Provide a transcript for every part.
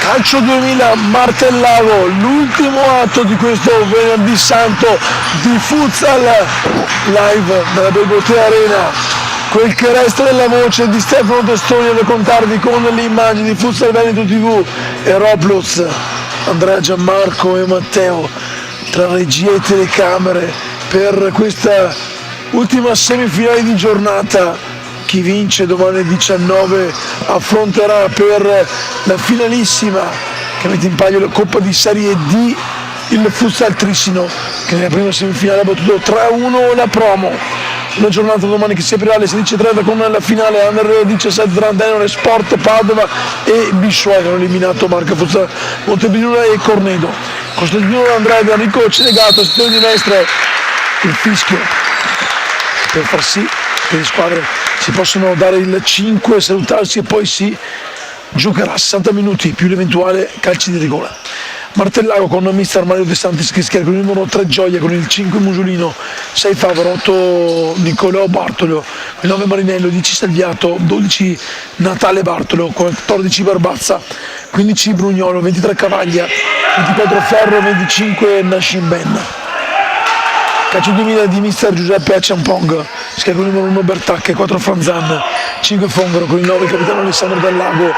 Calcio 2000 Martellago, l'ultimo atto di questo venerdì santo di futsal live dalla Belbotea Arena. Quel che resta della voce di Stefano Testoni a raccontarvi con le immagini di Futsal Veneto TV e Ropluz, Andrea, Gianmarco e Matteo tra regie e telecamere per questa ultima semifinale di giornata. Chi vince domani 19 affronterà per la finalissima che mette in palio la Coppa di Serie D il Futsal Trissino, che nella prima semifinale ha battuto 3-1 la Promo. Una giornata domani che si aprirà alle 16:30 con la finale Under 17 tra Denore, Sport Padova e Biscioia, che hanno eliminato Marca Futsal Montebelluna e Cornedo. Costantino Andrea e Enrico Cenegato, sezione di destra, il fischio per far sì che le squadre si possono dare il 5, salutarsi e poi si giocherà 60 minuti più l'eventuale calci di rigore. Martellago con mister Mario De Santis che schiera con il numero 3 Gioia, con il 5 Musolino, 6 Favaro, 8 Nicolò Bartolo, il 9 Marinello, 10 Salviato, 12 Natale Bartolo, 14 Barbazza, 15 Brugnolo, 23 Cavaglia, 24 Ferro, 25 Nascimben. Calcio 2000 di mister Giuseppe Aciampong, schiera con il numero 1 Bertacche, 4 Franzan, 5 Fongaro, con il 9 capitano Alessandro Dallago,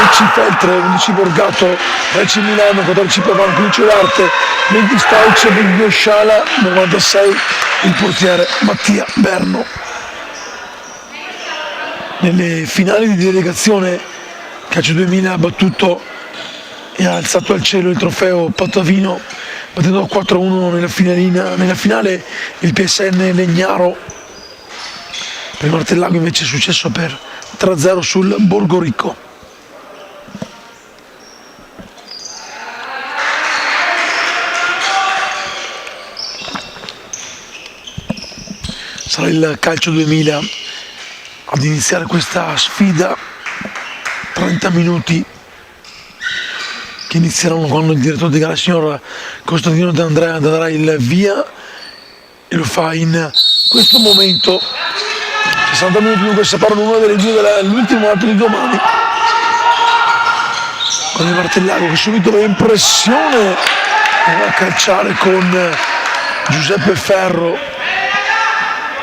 10 Feltre, 11 Borgato, 13 Milano, 14 Pavan, 15 L'Arte, 20 Stauce, 22 Sciala, 96 il portiere Mattia Berno. Nelle finali di delegazione Calcio 2000 ha battuto e ha alzato al cielo il trofeo Patavino, battendo 4-1 nella finale il PSN Legnaro. Per Martellago invece è successo per 3-0 sul Borgoricco. Sarà il Calcio 2000 ad iniziare questa sfida, 30 minuti che inizieranno quando il direttore di gara, il signor Costantino D'Andrea, darà il via, e lo fa in questo momento. 60 minuti dunque separano una delle due dall'ultimo atto di domani, con il Martellago che subito va in pressione e va a calciare con Giuseppe Ferro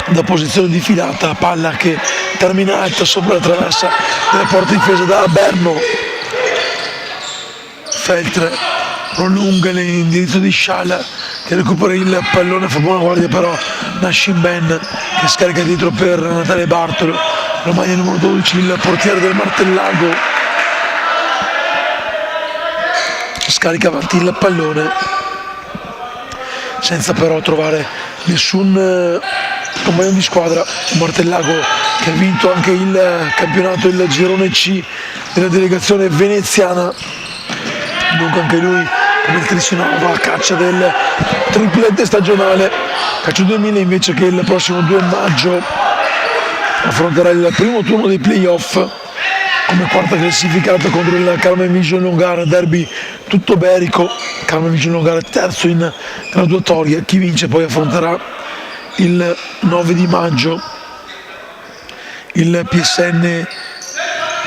da posizione di filata, palla che termina alta sopra la traversa della porta difesa da Berno. Feltre prolunga l'indirizzo di Sciala che recupera il pallone, fa buona guardia però Nascimben che scarica dietro per Natale Bartolo, la maglia numero 12 il portiere del Martellago, scarica avanti il pallone senza però trovare nessun compagno di squadra. Martellago che ha vinto anche il campionato, il girone C della delegazione veneziana, dunque anche lui come il Trissino va a caccia del triplete stagionale. Calcio 2000 invece che il prossimo 2 maggio affronterà il primo turno dei playoff come quarta classificata contro il Carmen Vision Longara, derby tutto berico. Carmen Vision Longara terzo in graduatoria, chi vince poi affronterà il 9 di maggio il PSN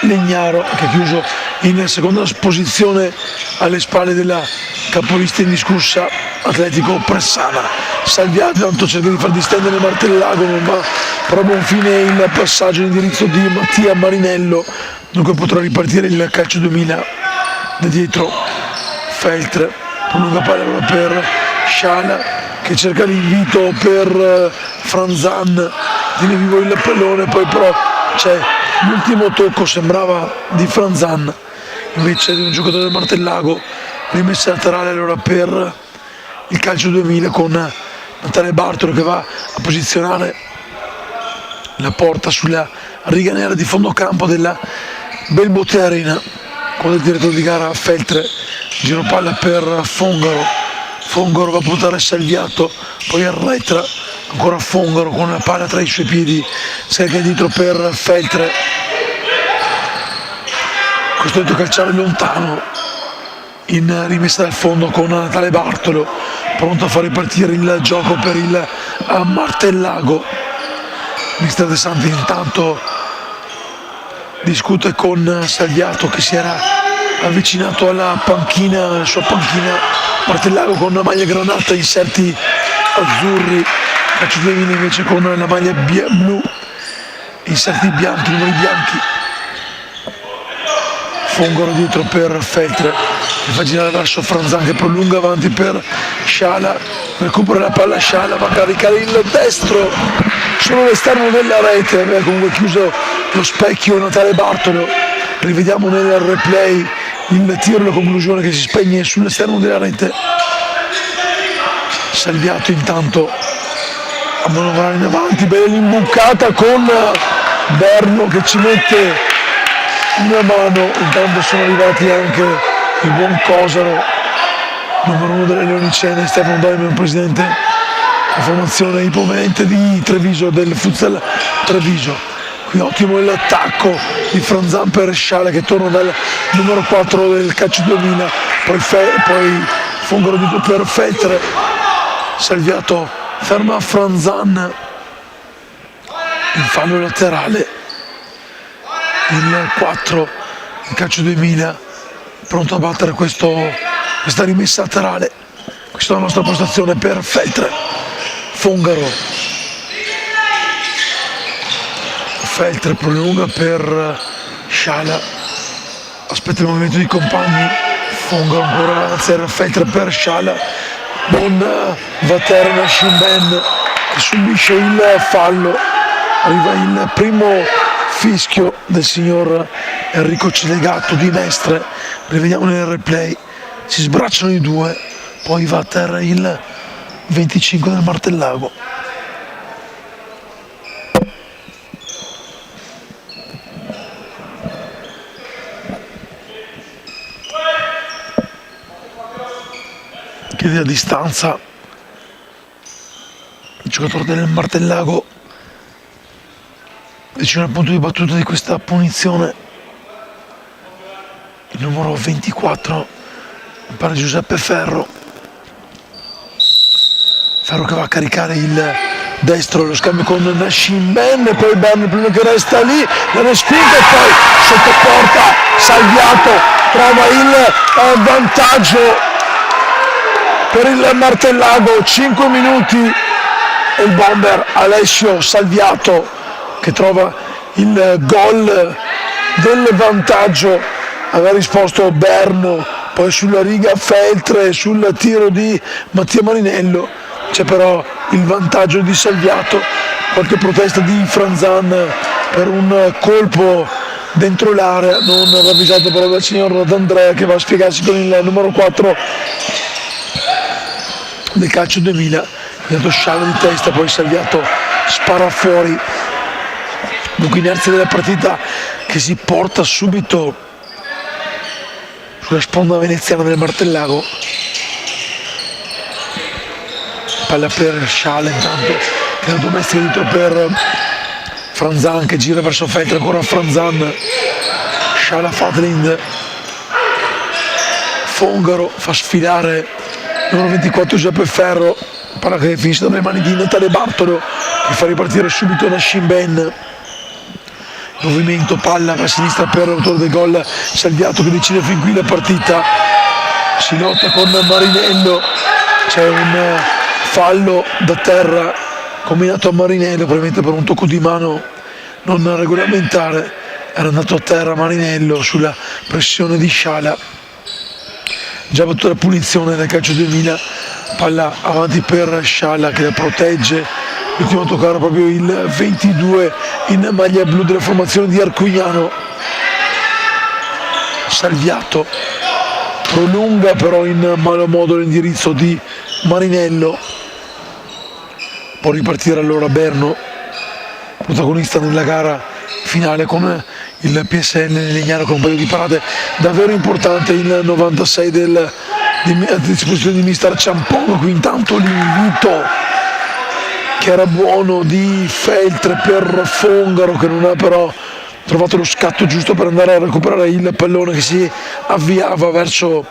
Legnaro, che ha chiuso in seconda posizione alle spalle della capolista indiscussa Atletico Pressana. Salviato tanto cerca di far distendere Martellago, non va però a buon fine il passaggio in indirizzo di Mattia Marinello, dunque potrà ripartire il Calcio 2000 da dietro. Feltre prolunga palla per Sciala che cerca l'invito per Franzan, tiene vivo il pallone, poi però c'è l'ultimo tocco, sembrava di Franzan, invece di un giocatore del Martellago. Rimessa laterale allora per il Calcio 2000 con Natale Bartolo che va a posizionare la porta sulla riga nera di fondo campo della Belbotea Arena, con il direttore di gara Feltre, giro palla per Fongaro. Fongaro va a puntare Salviato, poi arretra ancora Fongaro con la palla tra i suoi piedi, scarica dietro per Feltre, costretto a calciare lontano in rimessa dal fondo con Natale Bartolo, pronto a far ripartire il gioco per il Martellago. Mister De Santis intanto discute con Salviato che si era avvicinato alla panchina, alla sua panchina, Martellago con una maglia granata, inserti azzurri, Calcio 2000 invece con la maglia blu, inserti bianchi, numeri bianchi. Fongaro dietro per Feltre che fa girare verso Franzan che prolunga avanti per Sciala, recupera la palla Sciala, va a caricare il destro solo l'esterno della rete, aveva comunque chiuso lo specchio Natale Bartolo. Rivediamo nel replay il tiro, la conclusione che si spegne sull'esterno della rete. Salviato intanto a manovrare in avanti, bella l'imbucata con Berno che ci mette una mano. Intanto sono arrivati anche il buon Cosaro, numero 1 delle Leonicene, Stefano Daimon, presidente della formazione ipovente di Treviso, del Futsal Treviso. Qui ottimo l'attacco di Franzan per Sciala che torna dal numero 4 del Calcio 2000, poi Fongaro dietro per Feltre, Salviato ferma Franzan, il fallo laterale, il 4 del Calcio 2000 pronto a battere questa rimessa laterale. Questa è la nostra postazione per Feltre. Feltre prolunga per Sciala, aspetta il movimento dei compagni. Fongaro ancora a Feltre per Sciala, non va a terra Nascimben che subisce il fallo. Arriva il primo fischio del signor Enrico Cilegatto di Mestre. Rivediamo nel replay, si sbracciano i due, poi va a terra il 25 del Martellago. Chiede a distanza il giocatore del Martellago, vicino al punto di battuta di questa punizione, il numero 24, mi pare Giuseppe Ferro che va a caricare il destro, lo scambio con Nascimben e poi Berno prima che resta lì, la respinta e poi sotto porta Salviato trova il vantaggio per il Martellago. 5 minuti e il bomber Alessio Salviato che trova il gol del vantaggio. Aveva risposto Berno, poi sulla riga Feltre, sul tiro di Mattia Marinello c'è però il vantaggio di Salviato. Qualche protesta di Franzan per un colpo dentro l'area non ravvisato però dal signor D'Andrea che va a spiegarsi con il numero 4 del Calcio 2000. Intanto Sciala di testa, poi Salviato spara fuori. Dunque inerzia della partita che si porta subito sulla sponda veneziana del Martellago. Palla per Sciala intanto che la domestica dietro per Franzan che gira verso Feltre, ancora Franzan, Sciala Fadlind, Fongaro fa sfilare numero 24 Giuseppe Ferro, palla che finisce dalle mani di Natale Bartolo che fa ripartire subito Nascimben. Movimento palla a sinistra per l'autore del gol Salviato che decide fin qui la partita, si lotta con Marinello, c'è un fallo da terra combinato a Marinello probabilmente per un tocco di mano non regolamentare, era andato a terra Marinello sulla pressione di Sciala. Già battuta la punizione del Calcio 2000, palla avanti per Sciala che la protegge, l'ultimo a toccare proprio il 22 in maglia blu della formazione di Arcugnano. Salviato prolunga però in malo modo l'indirizzo di Marinello, può ripartire allora Berno, protagonista nella gara finale con il PSN Legnano con un paio di parate davvero importante. Il 96 a disposizione di mister Ciampongo. Qui intanto l'invito che era buono di Feltre per Fongaro che non ha però trovato lo scatto giusto per andare a recuperare il pallone che si avviava verso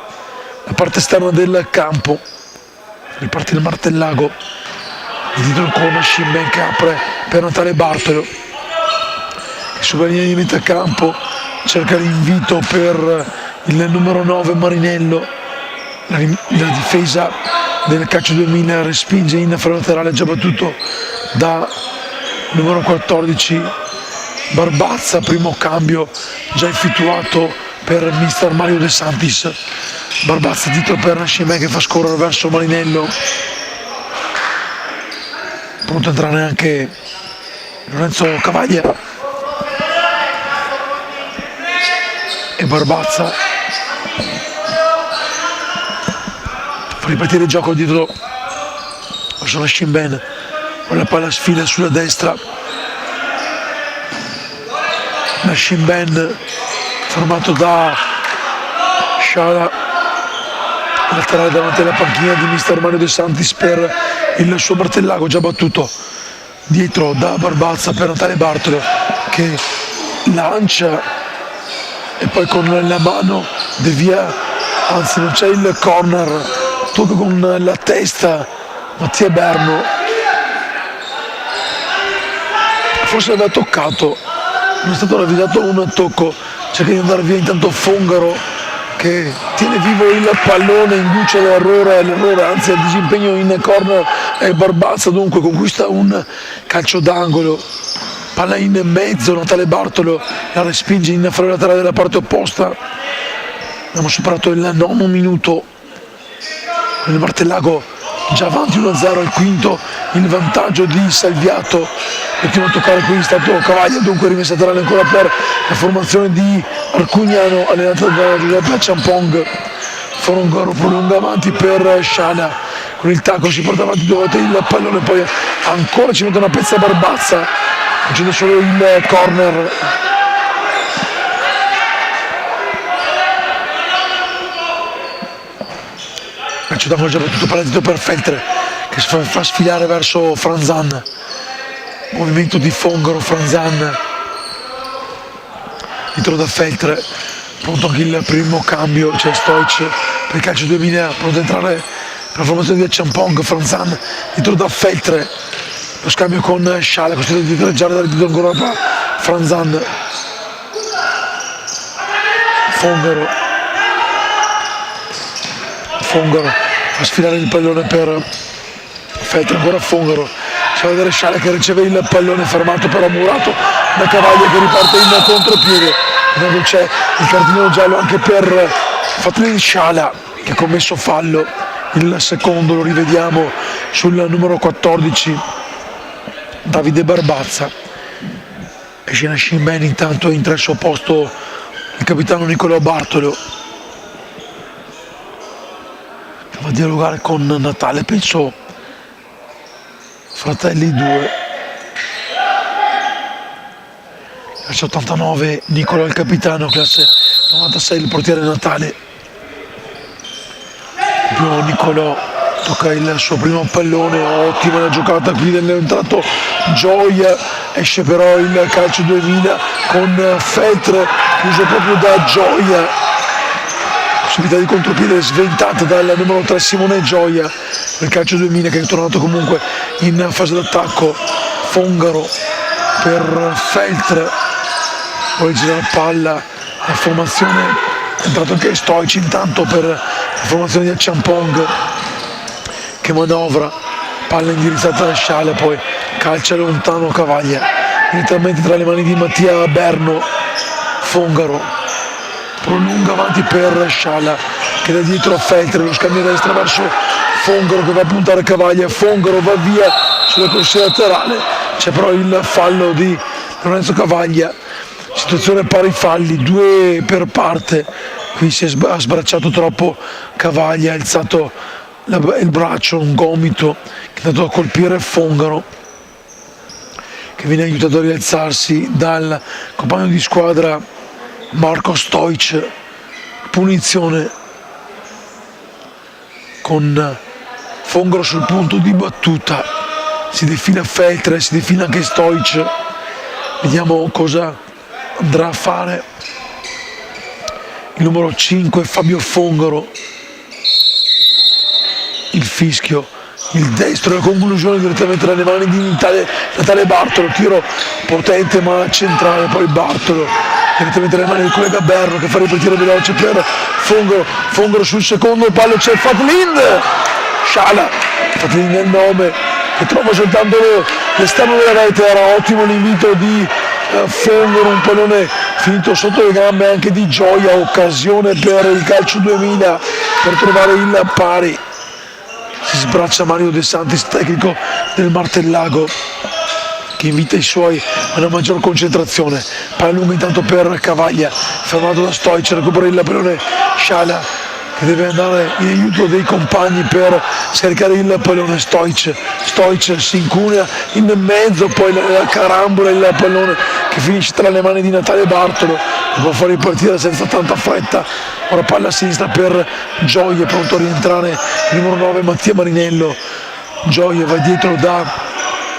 la parte esterna del campo. Riparte il Martellago, il titolo con Nascimben che apre per Natale Bartolo che sulla linea di metà campo cerca l'invito per il numero 9 Marinello, la difesa del calcio 2000 respinge in fallo laterale, già battuto da numero 14 Barbazza, primo cambio già effettuato per mister Mario De Santis. Barbazza dietro per Scimè che fa scorrere verso Marinello, pronto a entrare anche Lorenzo Cavaglia e Barbazza fa ripartire il gioco dietro verso la Scimben, la palla sfila sulla destra, la Scimben formato da Sciala, laterale davanti alla panchina di mister Mario De Santis per il suo Martellago, già battuto dietro da Barbazza per Natale Bartolo che lancia e poi con la mano devia, anzi non c'è il corner, tocca con la testa Mattia Berno, forse aveva toccato, non è stato ravvisato un tocco, cerca di andare via intanto Fongaro che tiene vivo il pallone, induce l'errore, anzi al disimpegno in corner e Barbazza dunque conquista un calcio d'angolo, palla in mezzo, Natale Bartolo la respinge in fallo laterale della parte opposta. Abbiamo superato il 9° minuto, il Martellago già avanti 1-0 al quinto, il vantaggio di Salviato, l'ultimo a toccare qui è stato Cavaglia, dunque rimessa laterale ancora per la formazione di Arcugnano allenata da Giuseppe Ciampong. Fongaro prolunga avanti per Sciala, con il tacco si porta avanti 2 volte il pallone, poi ancora ci mette una pezza Barbazza, concede solo il corner. Calcio d'angolo già battuto, palla per Feltre che si fa sfilare verso Franzan, movimento di Fongaro, Franzan dietro da Feltre, pronto anche il primo cambio, c'è Stoic per il calcio 2000, pronto a entrare per la formazione di Ciampong, Franzan dietro da Feltre, lo scambio con Sciala, costretto a dietreggiare dal dietro ancora per Franzan. Fongaro fa sfilare il pallone per Feltre, ancora Fongaro, c'è da vedere Sciala che riceve il pallone fermato però murato da Cavaglia che riparte in contropiede. Intanto c'è il cartellino giallo anche per Fatlin Sciala che ha commesso fallo, il secondo lo rivediamo sul numero 14 Davide Barbazza. Esce la Scimben, intanto entra al suo posto il capitano Nicolò Bartolo che va a dialogare con Natale, penso fratelli 2. Classe 89 Nicolò il capitano, classe 96 il portiere Natale. Proprio Nicolò tocca il suo primo pallone, ottima la giocata qui dell'entrato Gioia, esce però il calcio 2000 con Feltre chiuso proprio da Gioia, possibilità di contropiede sventata dal numero 3 Simone Gioia nel calcio 2000 che è tornato comunque in fase d'attacco. Fongaro per Feltre, poi gira la palla, la formazione è entrato anche Stoic intanto per la formazione di Ciampong che manovra, palla indirizzata da Sciala, poi calcia lontano Cavaglia direttamente tra le mani di Mattia Berno. Fongaro prolunga avanti per Sciala che da dietro a Feltre, lo scambio da destra verso Fongaro che va a puntare Cavaglia, Fongaro va via sulla corsia laterale, c'è però il fallo di Lorenzo Cavaglia, situazione pari falli, 2 per parte, qui si è sbracciato troppo Cavaglia, ha alzato il braccio, un gomito che è andato a colpire Fongaro che viene aiutato a rialzarsi dal compagno di squadra Marco Stoic. Punizione con Fongaro sul punto di battuta, si defila Feltre, si defila anche Stoic, vediamo cosa andrà a fare il numero 5 Fabio Fongaro. Il fischio, il destro, la conclusione direttamente dalle mani di Natale Bartolo, tiro potente ma centrale, poi Bartolo direttamente le mani del collega Berno che fa ripartire veloce per Fongaro sul secondo palo, c'è Fatlind, Sciala, Fatlind nel nome che trova soltanto l'esterno della rete, era ottimo l'invito di Fongaro, un pallone finito sotto le gambe anche di Gioia, occasione per il calcio 2000 per trovare il pari. Si sbraccia Mario De Santis, tecnico del Martellago, che invita i suoi a una maggior concentrazione. Palla lunga intanto per Cavaglia, fermato da Stoic, recupera il pallone Sciala che deve andare in aiuto dei compagni per scaricare il pallone. Stoic si incunea in mezzo, poi la carambola, il pallone che finisce tra le mani di Natale Bartolo, che può far ripartire senza tanta fretta. Ora palla a sinistra per Gioia, pronto a rientrare il numero 9 Mattia Marinello. Gioia va dietro da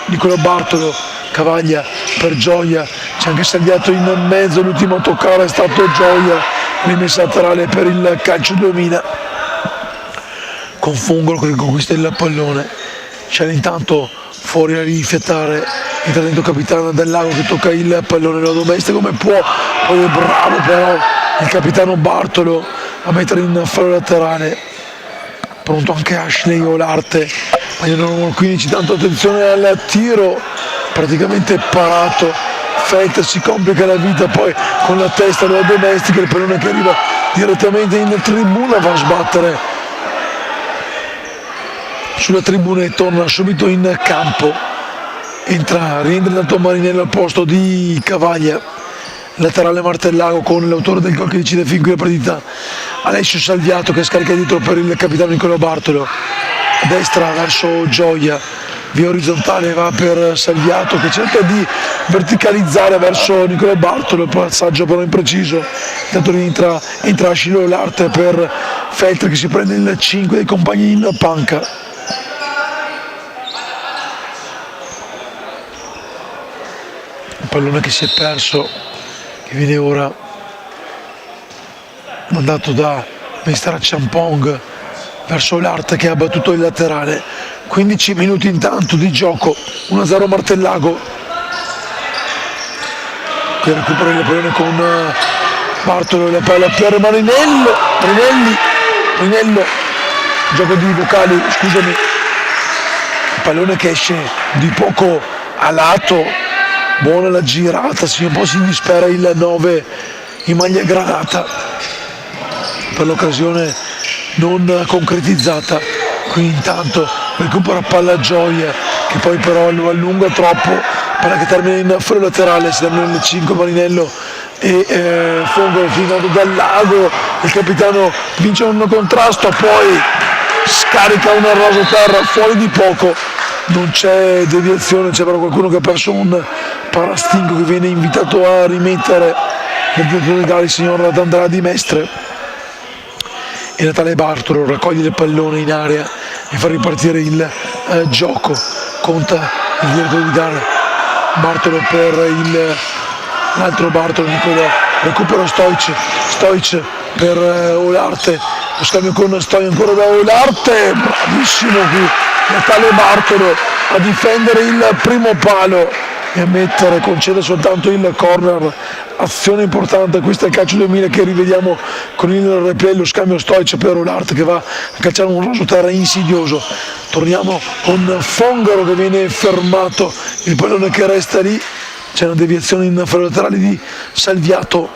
Nicola Bartolo, Cavaglia per Gioia, c'è anche Salviato in mezzo, l'ultimo a toccare è stato Gioia, rimessa laterale per il calcio 2000 con Fongaro che conquista il pallone. C'è intanto fuori a rifiatare il talento capitano del Lago che tocca il pallone, lo domestica come può, poi è bravo però il capitano Bartolo a mettere in fallo laterale, pronto anche Ashley Olarte, ma io non ho 15, tanto attenzione al tiro, praticamente parato. Felter si complica la vita, poi con la testa lo domestica, il pallone che arriva direttamente in tribuna, va a sbattere sulla tribuna e torna subito in campo. Rientra intanto Marinello al posto di Cavaglia, laterale Martellago con l'autore del gol che decide fin qui la partita, Alessio Salviato che scarica dietro per il capitano Nicola Bartolo, a destra verso Gioia, via orizzontale va per Salviato che cerca di verticalizzare verso Nicola Bartolo, il passaggio però impreciso, intanto entra Ascilio L'Arte per Feltre che si prende il 5 dei compagni in panca. Un pallone che si è perso, che viene ora mandato da Mestara Champong verso L'Arte che ha battuto il laterale. 15 minuti intanto di gioco, 1-0 Martellago che recupera il pallone con Bartolo e la palla per Marinello, gioco di vocali, scusami, il pallone che esce di poco a lato, buona la girata, un po' si dispera il 9 in maglia granata, per l'occasione non concretizzata. Qui intanto recupera palla Gioia che poi però lo allunga troppo, palla che termina in fallo laterale, si termina nel 5 Marinello e Fongaro finito dal Lago, il capitano vince un contrasto, poi scarica un raso terra fuori di poco, non c'è deviazione, c'è però qualcuno che ha perso un parastinco che viene invitato a rimettere nel direttore di gara il signor D'Andrade Mestre. E Natale Bartolo raccoglie il pallone in area e fa ripartire il gioco, conta il direttore di gara Bartolo per l'altro Bartolo, Nicola recupera Stoic per Olarte, lo scambio con Stoic ancora da Olarte, bravissimo qui Natale Bartolo a difendere il primo palo e a mettere, concede soltanto il corner, azione importante, questo è il calcio 2000 che rivediamo con il replay, lo scambio Stoic per Olarte che va a calciare un raso terra insidioso. Torniamo con Fongaro che viene fermato, il pallone che resta lì, c'è una deviazione in fallo laterale di Salviato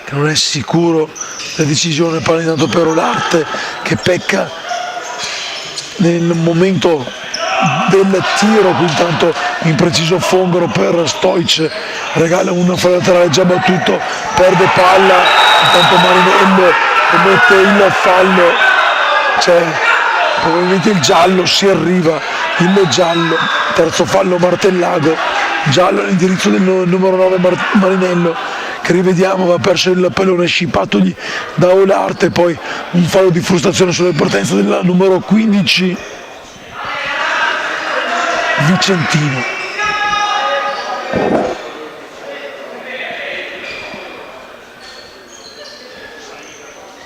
che non è sicuro della decisione, palla intanto per Olarte che pecca nel momento del tiro, qui intanto impreciso Fongaro per Stoic, regala un fallo laterale già battuto, perde palla, intanto Marinello commette il fallo, c'è probabilmente il giallo, si arriva il giallo, terzo fallo Martellago, giallo all'indirizzo del numero 9 Marinello che rivediamo, va perso il pallone scipatogli da Olarte, poi un fallo di frustrazione sulla partenza del numero 15 Vicentino.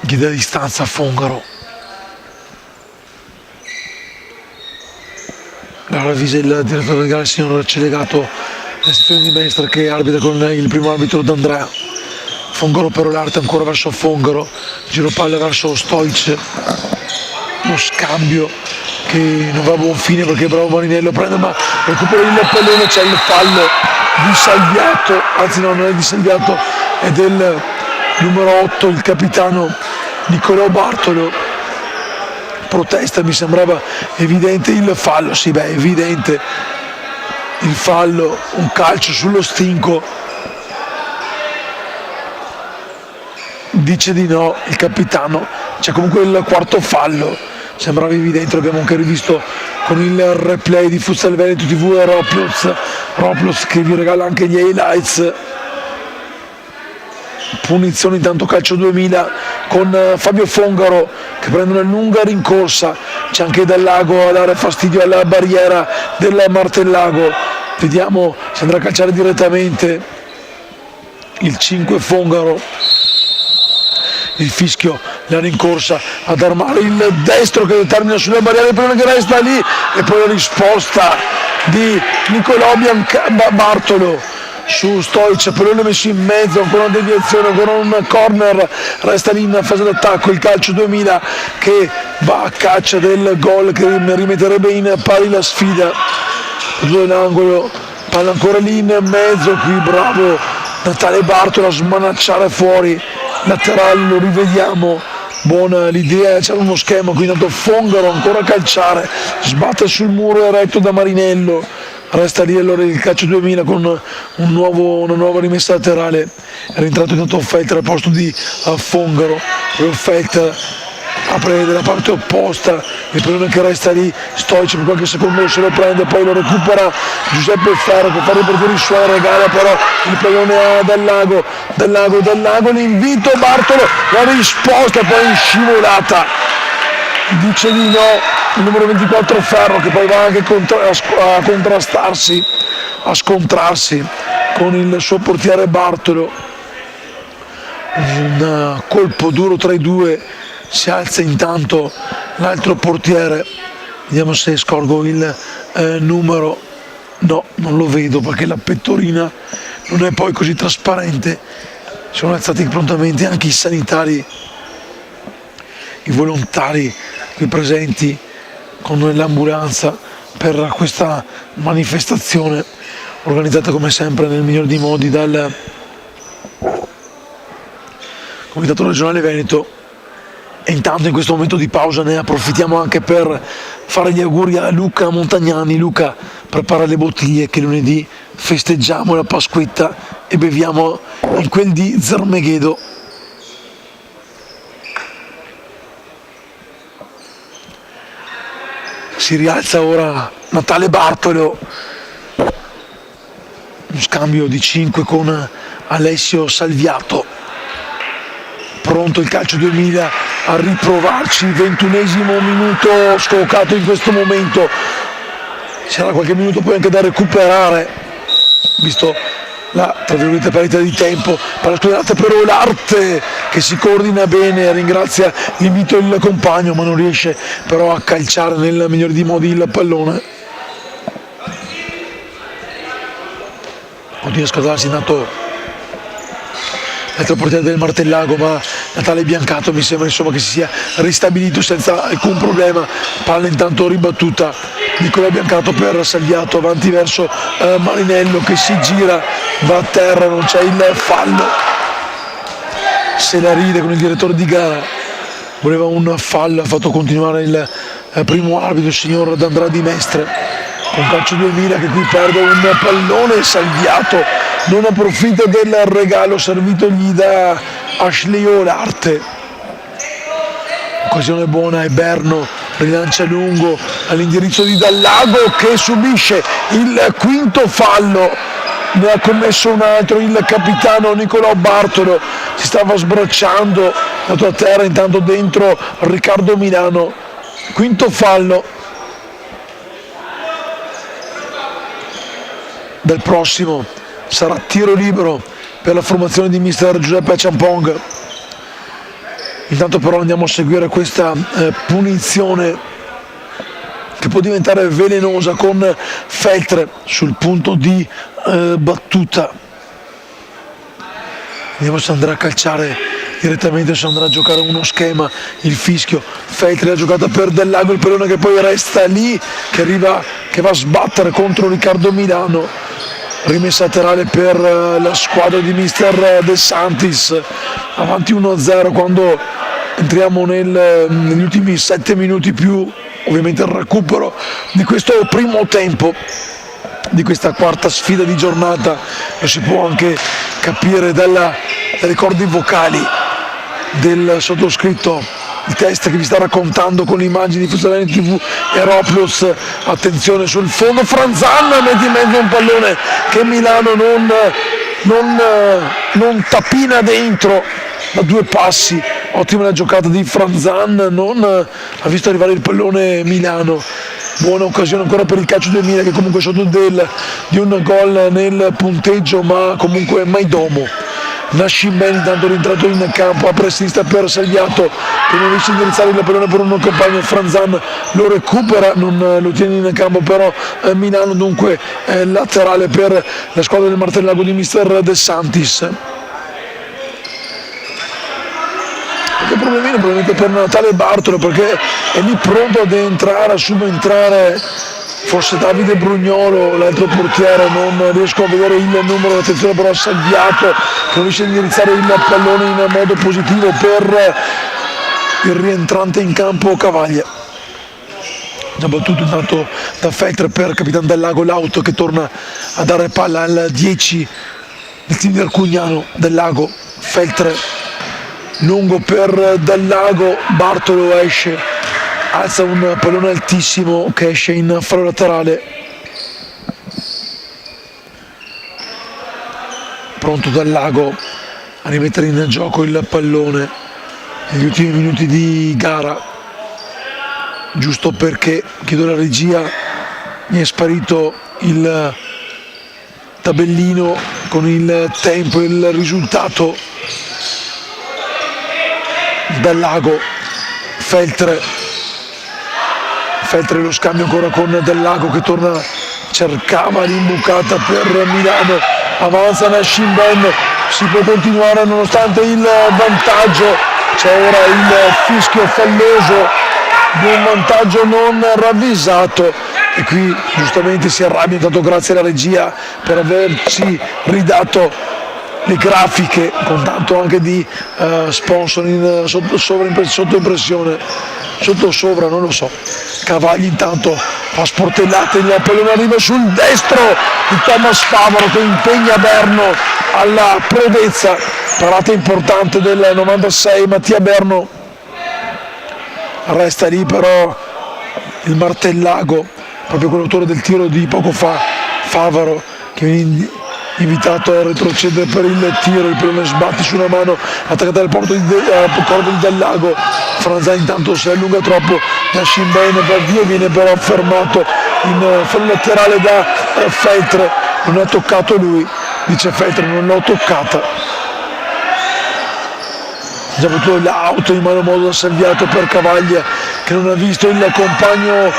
Gli dà distanza a Fongaro. La ravvisa il direttore del gara, il signor Celegato la sezione di Mestre che arbitra con il primo arbitro D'Andrea. Fongaro per l'arte ancora verso Fongaro, giro palla verso Stoic, uno scambio che non va a buon fine perché bravo Marinello prende ma recupera il pallone, c'è il fallo di Salviato, anzi no, non è di Salviato, è del numero 8, il capitano Nicolò Bartolo. Protesta, mi sembrava evidente il fallo, sì beh, evidente il fallo, un calcio sullo stinco, dice di no il capitano, c'è comunque il quarto fallo, sembrava evidente, l'abbiamo anche rivisto con il replay di Futsal Veneto TV e Roplos che vi regala anche gli highlights. Punizione intanto calcio 2000 con Fabio Fongaro che prende una lunga rincorsa, c'è anche Del Lago a dare fastidio alla barriera del Martellago, vediamo se andrà a calciare direttamente il 5 Fongaro, il fischio, la rincorsa ad armare il destro che determina sulla barriera, il primo che resta lì e poi la risposta di Nicolò Bartolo su Stoic, pallone messo in mezzo, ancora una deviazione, ancora un corner, resta lì in fase d'attacco il calcio 2000 che va a caccia del gol che rimetterebbe in pari la sfida, l'angolo, palla ancora lì in mezzo, qui bravo Natale Bartolo a smanacciare fuori, laterale, lo rivediamo, buona l'idea, c'era uno schema, qui intanto Fongaro ancora a calciare, sbatte sul muro eretto da Marinello, resta lì allora il calcio 2000 con una nuova rimessa laterale, è rientrato intanto Felter al posto di Fongaro, Felter apre dalla parte opposta, il pallone che resta lì, Stoic per qualche secondo se lo prende, poi lo recupera Giuseppe Ferro che fa ripartire il suo, regala però il pallone a Del Lago, l'invito Bartolo, la risposta poi in scivolata, dice di no il numero 24 Ferro che poi va anche a scontrarsi con il suo portiere Bartolo, un colpo duro tra i due, si alza intanto l'altro portiere, vediamo se scorgo il numero, no, non lo vedo perché la pettorina non è poi così trasparente, sono alzati prontamente anche i sanitari, i volontari qui presenti con l'ambulanza per questa manifestazione organizzata come sempre nel miglior dei modi dal Comitato Regionale Veneto. E intanto in questo momento di pausa ne approfittiamo anche per fare gli auguri a Luca Montagnani. Luca prepara le bottiglie che lunedì festeggiamo la Pasquetta e beviamo in quel di Zermeghedo. Si rialza ora Natale Bartolo, uno scambio di 5 con Alessio Salviato, pronto il calcio 2000 a riprovarci, 21esimo minuto scoccato in questo momento, c'era qualche minuto poi anche da recuperare visto la tra virgolette perdita di tempo, per la scusate però l'arte che si coordina bene, ringrazia l'invito il compagno ma non riesce però a calciare nel migliore dei modi il pallone, continua a scaldarsi intanto l'altro portiere del Martellago, ma Natale Biancato mi sembra insomma che si sia ristabilito senza alcun problema, palla intanto ribattuta, Nicolò Biancato per Salviato, avanti verso Marinello che si gira, va a terra, non c'è il fallo, se la ride con il direttore di gara, voleva un fallo, ha fatto continuare il primo arbitro, il signor D'Andrea Di Mestre, con calcio 2000 che qui perde un pallone, Salviato non approfitta del regalo servitogli da Ashley Olarte, occasione buona e Berno rilancia lungo all'indirizzo di Del Lago che subisce il quinto fallo, ne ha commesso un altro il capitano Nicolò Bartolo, si stava sbracciando, dato a terra intanto dentro Riccardo Milano, quinto fallo del prossimo sarà tiro libero per la formazione di mister Giuseppe Ciampong. Intanto però andiamo a seguire questa punizione che che può diventare velenosa con Feltre sul punto di battuta. Vediamo se andrà a calciare direttamente, se andrà a giocare uno schema, il fischio. Feltre, la giocata per Del Lago, il pallone che poi resta lì, che va a sbattere contro Riccardo Milano. Rimessa laterale per la squadra di mister De Santis, avanti 1-0 quando entriamo negli ultimi 7 minuti più ovviamente il recupero di questo primo tempo di questa quarta sfida di giornata. Lo si può anche capire dai ricordi vocali del sottoscritto, il test che vi sta raccontando con le immagini di Futsal TV. Eroplus, attenzione sul fondo, Franzan mette in mezzo un pallone che Milano non tapina dentro da 2 passi. Ottima la giocata di Franzan, non ha visto arrivare il pallone Milano. Buona occasione ancora per il calcio 2000, che comunque è sotto di un gol nel punteggio, ma comunque Maidomo. Nascim Ben intanto rientrato in campo, apre a sinistra per Salviato che non riesce a indirizzare il pallone per un compagno. Franzan lo recupera, non lo tiene in campo però Milano, dunque laterale per la squadra del Martellago di mister De Santis. Che problemino probabilmente per Natale Bartolo, perché è lì pronto ad entrare, a subentrare forse Davide Brugnolo, l'altro portiere. Non riesco a vedere il numero, attenzione però a Salviato che non riesce a indirizzare il pallone in modo positivo per il rientrante in campo Cavaglia. Già battuto intanto da Feltre per Capitan Del Lago, l'auto che torna a dare palla al 10 del team di Arcugnano. Del Lago, Feltre lungo per Del Lago, Bartolo esce, alza un pallone altissimo che esce in fallo laterale. Pronto Del Lago a rimettere in gioco il pallone negli ultimi minuti di gara, giusto perché, chiedo alla regia, mi è sparito il tabellino con il tempo e il risultato. Del Lago, Feltre lo scambio ancora con Del Lago che torna, cercava l'imbucata per Milano, avanza Nascim Ben, si può continuare nonostante il vantaggio. C'è ora il fischio falloso di un vantaggio non ravvisato e qui giustamente si arrabbia, intanto grazie alla regia per averci ridato le grafiche con tanto anche di sponsor sotto impressione, sopra non lo so. Cavagli intanto fa sportellate, il pallone arriva sul destro di Thomas Favaro che impegna Berno alla prodezza. Parata importante del 96, Mattia Berno resta lì però il Martellago, proprio quell'autore del tiro di poco fa, Favaro, che viene invitato a retrocedere per il tiro. Il pallone sbatte su una mano attaccata al corpo di Del Lago. Franzan intanto si allunga troppo, Nascim Ben va via, viene però fermato in fallo laterale da Feltre. Non ha toccato lui, dice Feltre, non l'ho toccata. Già avuto l'auto in mano modo da Salviato per Cavaglia che non ha visto il compagno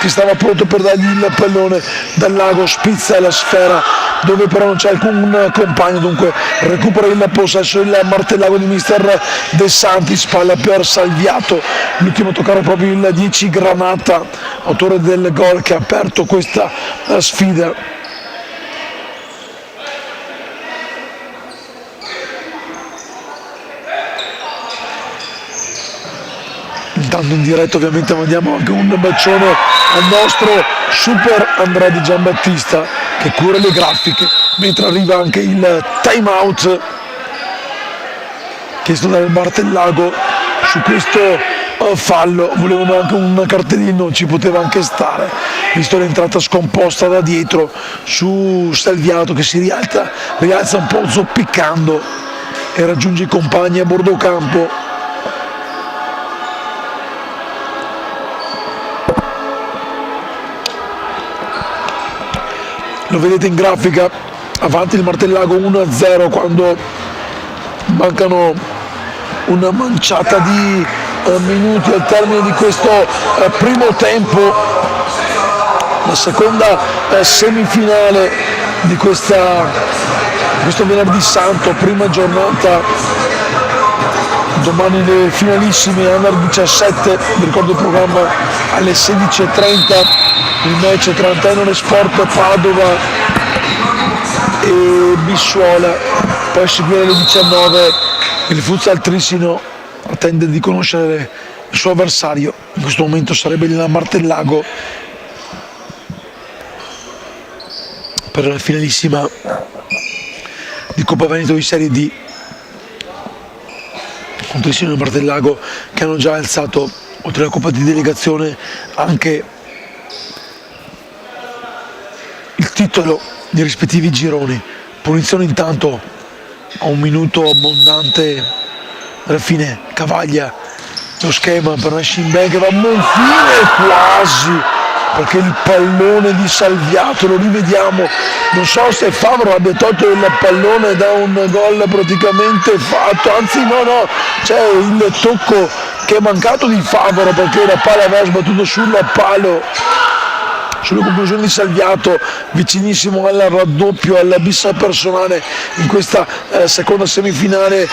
che stava pronto per dargli il pallone. Del Lago spizza la sfera dove però non c'è alcun compagno, dunque recupera il possesso il Martellago di mister De Santis, palla per Salviato, l'ultimo a toccare proprio il 10 Granata, autore del gol che ha aperto questa sfida. Intanto in diretta ovviamente mandiamo anche un bacione al nostro super Andrea Di Giambattista che cura le grafiche, mentre arriva anche il time out chiesto dal Martellago su questo fallo. Volevano anche un cartellino, ci poteva anche stare, visto l'entrata scomposta da dietro su Salviato che si rialza un po' zoppicando e raggiunge i compagni a bordo campo. Lo vedete in grafica, avanti il Martellago 1-0 quando mancano una manciata di minuti al termine di questo primo tempo, la seconda semifinale di questo venerdì santo, prima giornata. Domani le finalissime under 17, vi ricordo il programma alle 16:30, il match tra Tenore Sport Padova e Bissuola, poi seguire alle 19 il Futsal Trissino attende di conoscere il suo avversario, in questo momento sarebbe il Martellago per la finalissima di Coppa Veneto di Serie D, con Trissino e Martellago che hanno già alzato, oltre alla Coppa di Delegazione, anche il titolo dei rispettivi gironi. Punizione intanto a un minuto abbondante alla fine, Cavaglia, lo schema per Nascimben che va a Monfine quasi, perché il pallone di Salviato, lo rivediamo, non so se Favaro abbia tolto il pallone da un gol praticamente fatto, anzi no, c'è il tocco che è mancato di Favaro perché la palla aveva sbattuto sul palo, sulle conclusioni di Salviato, vicinissimo al raddoppio, al bis personale in questa seconda semifinale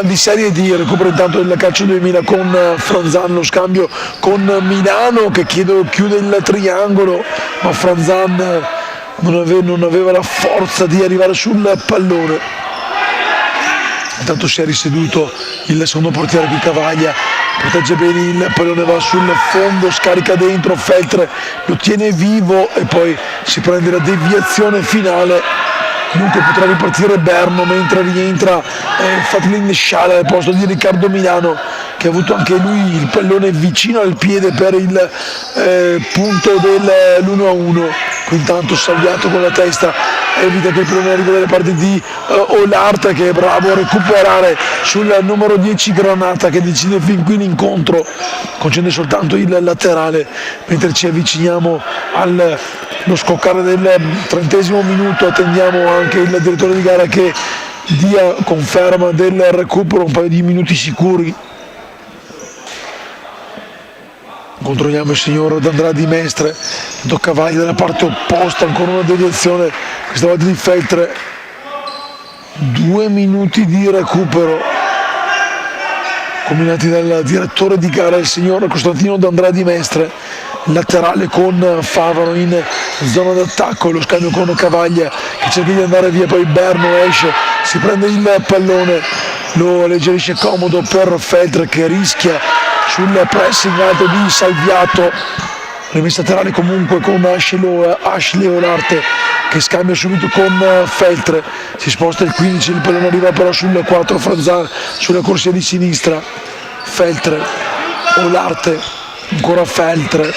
di Serie D. Recupero intanto il calcio 2000 con Franzan, lo scambio con Milano che chiude il triangolo, ma Franzan non aveva la forza di arrivare sul pallone. Intanto si è riseduto il secondo portiere qui, Cavaglia, protegge bene il pallone, va sul fondo, scarica dentro, Feltre lo tiene vivo e poi si prende la deviazione finale. Dunque potrà ripartire Berno mentre rientra Fatlin Sciala al posto di Riccardo Milano, che ha avuto anche lui il pallone vicino al piede per il punto dell'1-1. Intanto Salviato con la testa evita che il pallone arrivi dalle parti di Olarte, che è bravo a recuperare sul numero 10 Granata, che decide fin qui l'incontro, concede soltanto il laterale, mentre ci avviciniamo allo scoccare del 30° minuto. Attendiamo anche il direttore di gara che dia conferma del recupero, un paio di minuti sicuri. Controlliamo il signor D'Andradi Mestre, tocca Vaglia dalla parte opposta, ancora una deviazione, questa volta di Feltre. 2 minuti di recupero combinati dal direttore di gara, il signor Costantino D'Andradi Mestre. Laterale con Favaro in zona d'attacco, lo scambio con Cavaglia che cerca di andare via, poi Berno esce, si prende il pallone, lo alleggerisce comodo per Feltre che rischia sul pressing alto di Salviato. Rimessa laterale comunque con Ashley Olarte che scambia subito con Feltre, si sposta il 15, il pallone arriva però sul 4 Franzan sulla corsia di sinistra. Feltre, Olarte, ancora Feltre,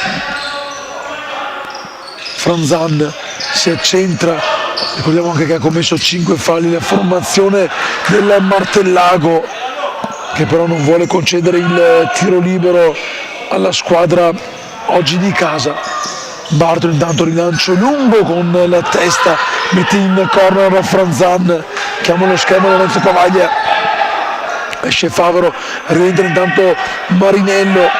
Franzan si accentra, ricordiamo anche che ha commesso 5 falli la formazione del Martellago, che però non vuole concedere il tiro libero alla squadra oggi di casa. Bartolo intanto rilancio lungo con la testa, mette in corner Franzan, chiama lo schema Lorenzo Cavaglia, esce Favaro, rientra intanto Marinello,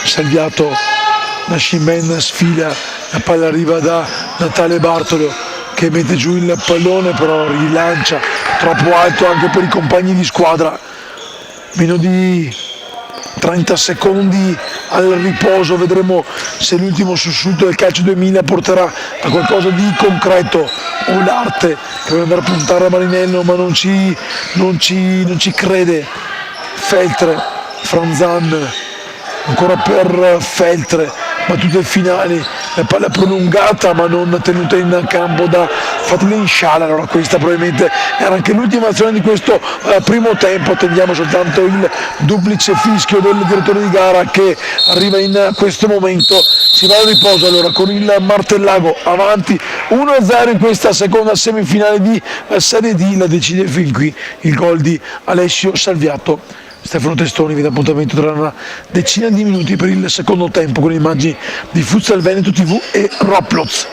Salviato, Nascimben sfila, la palla arriva da Natale Bartolo che mette giù il pallone, però rilancia troppo alto anche per i compagni di squadra. Meno di 30 secondi al riposo, vedremo se l'ultimo sussulto del calcio 2000 porterà a qualcosa di concreto. Olarte che vuole andare a puntare a Marinello ma non ci crede. Feltre, Franzan, ancora per Feltre, battute finali, la palla prolungata ma non tenuta in campo da Fatlin Sciala. Allora questa probabilmente era anche l'ultima azione di questo primo tempo. Attendiamo soltanto il duplice fischio del direttore di gara che arriva in questo momento. Si va al riposo allora con il Martellago avanti 1-0 in questa seconda semifinale di Serie D. La decide fin qui il gol di Alessio Salviato. Stefano Testoni vi dà appuntamento tra una decina di minuti per il secondo tempo con immagini di Futsal Veneto TV e Roblox.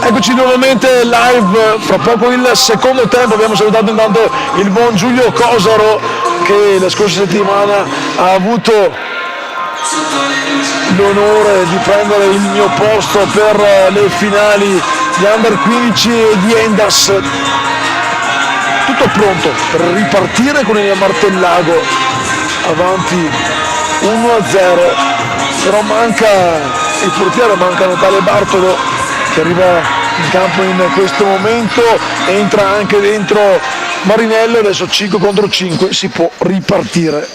Eccoci nuovamente live, fra poco il secondo tempo. Abbiamo salutato intanto il buon Giulio Cosaro che la scorsa settimana ha avuto l'onore di prendere il mio posto per le finali di Under 15 di Endas. Tutto pronto per ripartire con il Martellago avanti 1-0, però manca il portiere, manca Natale Bartolo che arriva in campo in questo momento, entra anche dentro Marinello, adesso 5 contro 5 si può ripartire.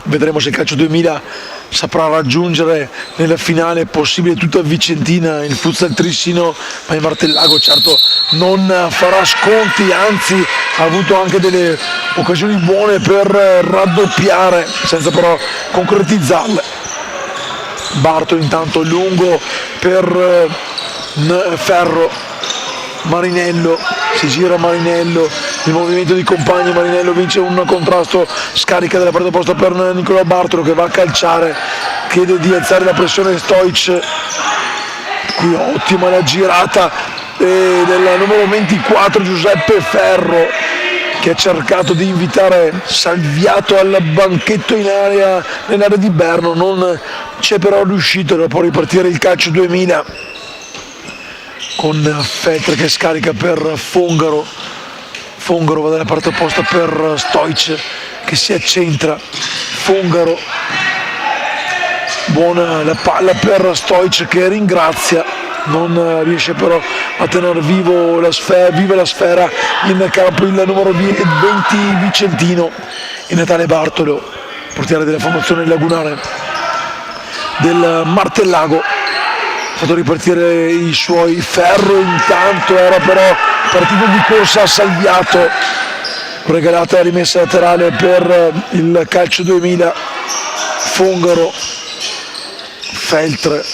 Vedremo se il calcio 2000 saprà raggiungere nella finale possibile tutta Vicentina il futsal trissino, ma il Martellago certo non farà sconti, anzi ha avuto anche delle occasioni buone per raddoppiare senza però concretizzarle. Bartolo intanto lungo per Ferro, Marinello, si gira Marinello, il movimento di compagni, Marinello vince un contrasto, scarica della parte opposta per Nicolò Bartolo che va a calciare, chiede di alzare la pressione Stoic, qui ottima la girata del numero 24 Giuseppe Ferro che ha cercato di invitare Salviato al banchetto in area, nell'area di Berno, non c'è però riuscito, dopo ripartire il calcio 2000 con Feltre che scarica per Fongaro va dalla parte opposta per Stoic che si accentra, Fongaro, buona la palla per Stoic che ringrazia, non riesce però a tenere viva la sfera in campo il numero 20 vicentino, il Natale Bartolo, portiere della formazione lagunare del Martellago, ha fatto ripartire i suoi. Ferro intanto era però partito di corsa a Salviato, regalata la rimessa laterale per il calcio 2000. Fongaro, Feltre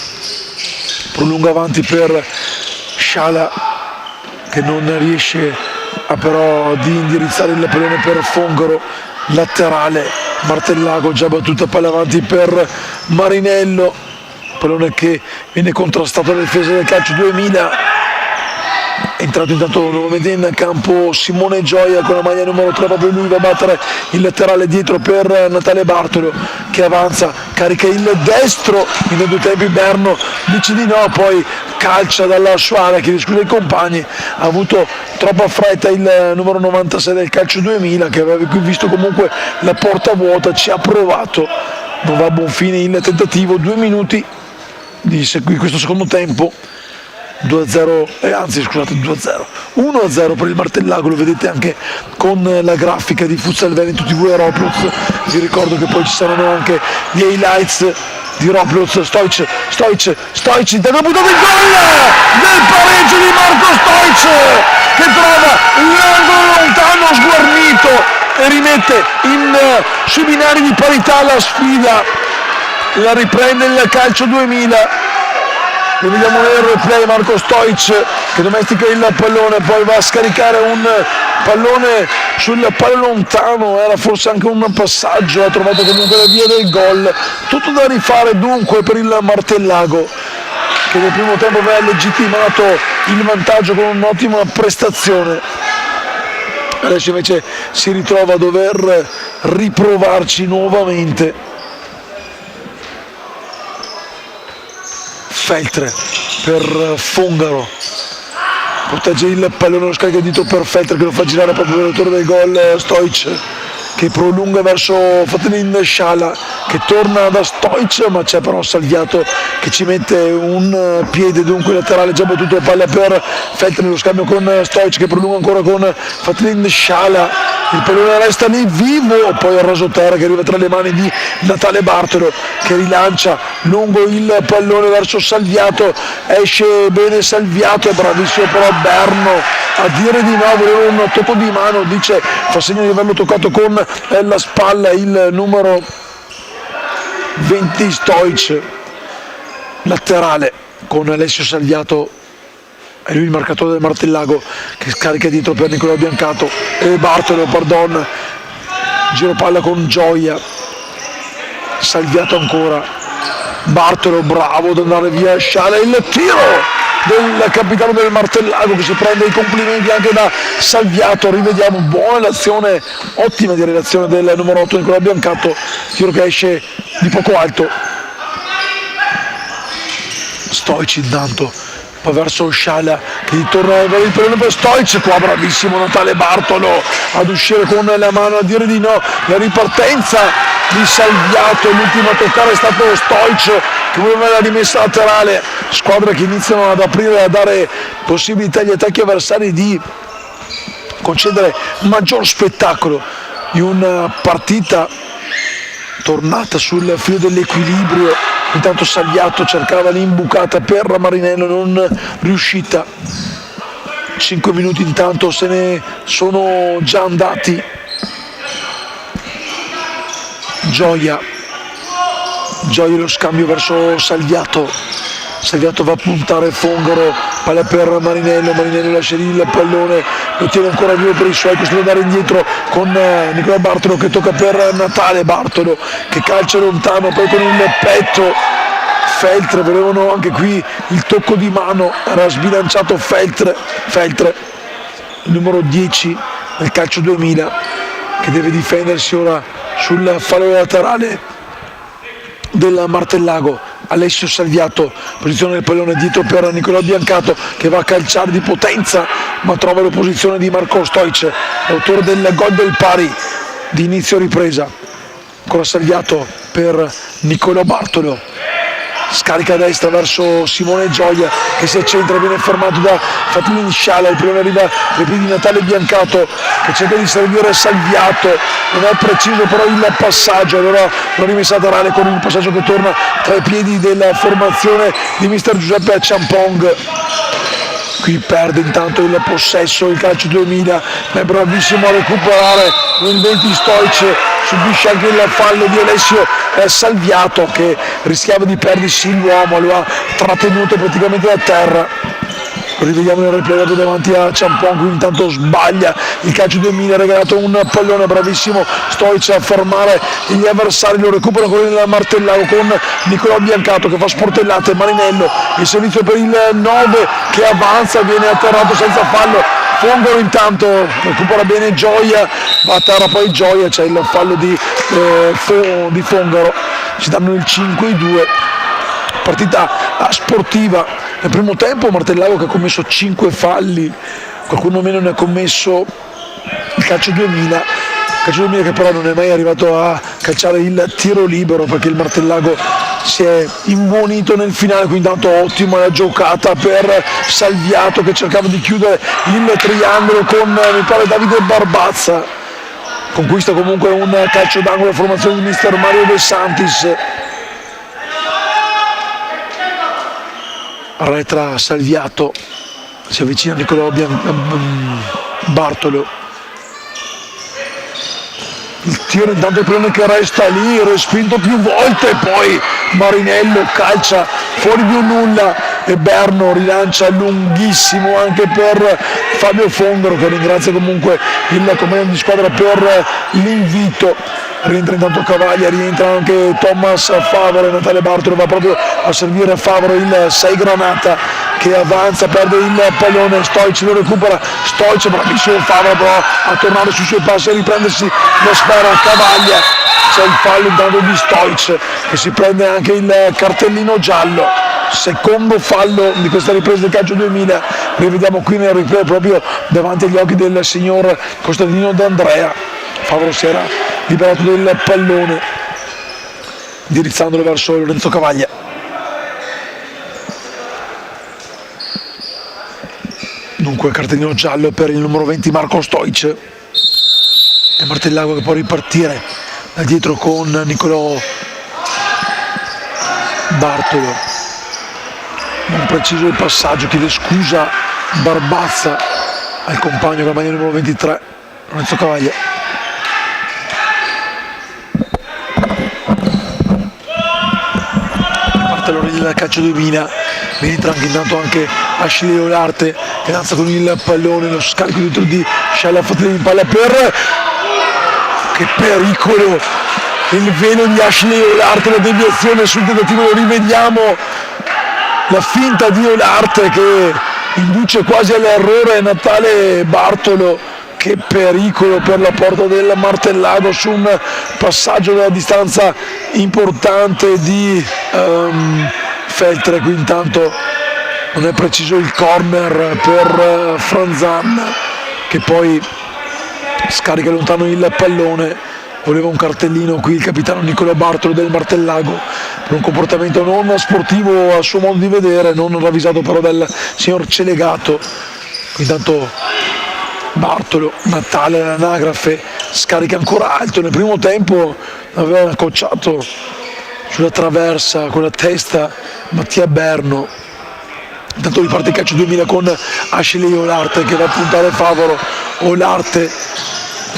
prolunga avanti per Sciala che non riesce però di indirizzare il pallone per Fongaro, laterale, Martellago già battuta palla avanti per Marinello, pallone che viene contrastato dalla difesa del calcio 2000. È entrato intanto nuovamente in campo Simone Gioia con la maglia numero 3, proprio lui va a battere il laterale dietro per Natale Bartolo che avanza, carica il destro, in due tempi Berno dice di no, poi calcia dalla sua area, chiede scusa ai compagni, ha avuto troppa fretta il numero 96 del calcio 2000 che aveva visto comunque la porta vuota, ci ha provato, non va a buon fine il tentativo. 2 minuti di questo secondo tempo, 2-0, 2-0, 1-0 per il Martellago, lo vedete anche con la grafica di Futsal Veneto TV e Roblox. Vi ricordo che poi ci saranno anche gli highlights di Roblox. Stoic, intanto buttato il gol del pareggio di Marco Stoic che trova l'angolo lontano sguarnito e rimette sui binari di parità la sfida, la riprende il calcio 2000. Lo vediamo nel replay, Marco Stoic che domestica il pallone, poi va a scaricare un pallone sul palo lontano, era forse anche un passaggio, ha trovato comunque la via del gol. Tutto da rifare dunque per il Martellago che nel primo tempo aveva legittimato il vantaggio con un'ottima prestazione. Adesso invece si ritrova a dover riprovarci nuovamente. Feltre per Fongaro, protegge il pallone, lo scarica dito per Feltre che lo fa girare proprio per l'autore del gol Stoic che prolunga verso Fatlin Sciala che torna da Stoic, ma c'è però Salviato che ci mette un piede, dunque laterale già battuto, palla per Feltre nello scambio con Stoic che prolunga ancora con Fatlin Sciala, il pallone resta lì vivo, poi il rasoterra che arriva tra le mani di Natale Bartolo che rilancia lungo il pallone verso Salviato, esce bene Salviato, è bravissimo però Berno a dire di no, voleva un tocco di mano, dice, fa segno di averlo toccato con la spalla il numero 20 Stoic, laterale con Alessio Salviato, è lui il marcatore del Martellago che scarica dietro per Nicolò Biancato e Bartolo, giro palla con Gioia, Salviato ancora, Bartolo bravo ad andare via Sciala, il tiro del capitano del Martellago che si prende i complimenti anche da Salviato. Rivediamo, buona l'azione, ottima di relazione del numero 8 Nicola Biancato, tiro che esce di poco alto. Stoic intanto poi verso Sciala che gli torna il pallone per Stoic, qua bravissimo Natale Bartolo ad uscire con la mano a dire di no. La ripartenza di Salviato, l'ultimo a toccare è stato Stoic che voleva la rimessa laterale. Squadre che iniziano ad aprire e a dare possibilità agli attacchi avversari di concedere maggior spettacolo in una partita tornata sul filo dell'equilibrio. Intanto Salviato cercava l'imbucata per Marinello, non riuscita. 5 minuti intanto se ne sono già andati. Gioia lo scambio verso Salviato va a puntare Fongaro, palla per Marinello lascia lì il pallone, lo tiene ancora vivo per i suoi, costretto ad andare indietro con Nicola Bartolo che tocca per Natale Bartolo che calcia lontano, poi con il petto Feltre, volevano anche qui il tocco di mano, era sbilanciato Feltre, il numero 10 nel calcio 2000 che deve difendersi ora sul fallo laterale del Martellago. Alessio Salviato, posizione del pallone dietro per Nicolò Biancato che va a calciare di potenza ma trova l'opposizione di Marco Stoic, autore del gol del pari di inizio ripresa. Ancora Salviato per Nicolò Bartolo, scarica a destra verso Simone Gioia che si accentra, viene fermato da Fatini Sciala, il pallone arriva ai piedi di Natale Biancato che cerca di servire Salviato, non è preciso però il passaggio, allora la rimessa laterale con il passaggio che torna tra i piedi della formazione di mister Giuseppe Ciampong. Qui perde intanto il possesso il calcio 2000, ma è bravissimo a recuperare il 20 Stoic, subisce anche il fallo di Alessio Salviato che rischiava di perdersi l'uomo, lo ha trattenuto praticamente da terra. Rivediamo il replay davanti a Ciampong, qui intanto sbaglia il calcio 2000, ha regalato un pallone, bravissimo Stoic a fermare gli avversari, lo recupera con il Martellago con Nicolò Biancato che fa sportellate, Marinello, il servizio per il 9 che avanza, viene atterrato senza fallo, Fongaro intanto recupera bene Gioia, va a terra poi Gioia, c'è il fallo di Fongaro, ci danno il 5-2, partita sportiva. Nel primo tempo Martellago che ha commesso 5 falli, qualcuno meno ne ha commesso il calcio 2000 che però non è mai arrivato a calciare il tiro libero perché il Martellago si è imbuonito nel finale, quindi intanto ottima la giocata per Salviato che cercava di chiudere il triangolo con mi pare Davide Barbazza, conquista comunque un calcio d'angolo, formazione di mister Mario De Santis. Arretra Salviato, si avvicina Nicolò Bartolo, il tiro intanto il pallone che resta lì, respinto più volte, poi Marinello calcia fuori di un nulla e Berno rilancia lunghissimo anche per Fabio Fongaro che ringrazia comunque il compagno di squadra per l'invito. Rientra intanto Cavaglia, rientra anche Thomas Favaro e Natale Bartolo va proprio a servire a Favaro il 6 Granata che avanza, perde il pallone, Stoic lo recupera, Stoic bravissimo Favaro però a tornare sui suoi passi e riprendersi la sfera, Cavaglia, c'è il fallo intanto di Stoic che si prende anche il cartellino giallo, secondo fallo di questa ripresa del calcio 2000, rivediamo qui nel replay proprio davanti agli occhi del signor Costantino D'Andrea. Favaro si era liberato del pallone indirizzandolo verso Lorenzo Cavaglia. Dunque cartellino giallo per il numero 20 Marco Stoic e Martellago che può ripartire da dietro con Nicolò Bartolo, non preciso il passaggio, chiede scusa Barbazza al compagno con la maglia numero 23 Lorenzo Cavaglia. Il calcio 2000, rientra anche intanto anche Ashley Olarte che danza con il pallone, lo scarico dietro di Sciala, fatto in palla per che pericolo il velo di Ashley Olarte, la deviazione sul tentativo, lo rivediamo, la finta di Olarte che induce quasi all'errore Natale Bartolo. Che pericolo per la porta del Martellago su un passaggio della distanza importante di Feltre. Qui intanto non è preciso il corner per Franzan, che poi scarica lontano il pallone. Voleva un cartellino qui il capitano Nicola Bartolo del Martellago per un comportamento non sportivo a suo modo di vedere, non ravvisato però dal signor Celegato. Intanto Bartolo, Natale all'anagrafe, scarica ancora alto. Nel primo tempo aveva cocciato sulla traversa con la testa Mattia Berno. Intanto riparte il calcio 2000 con Ashley Olarte che va a puntare Favaro. Olarte,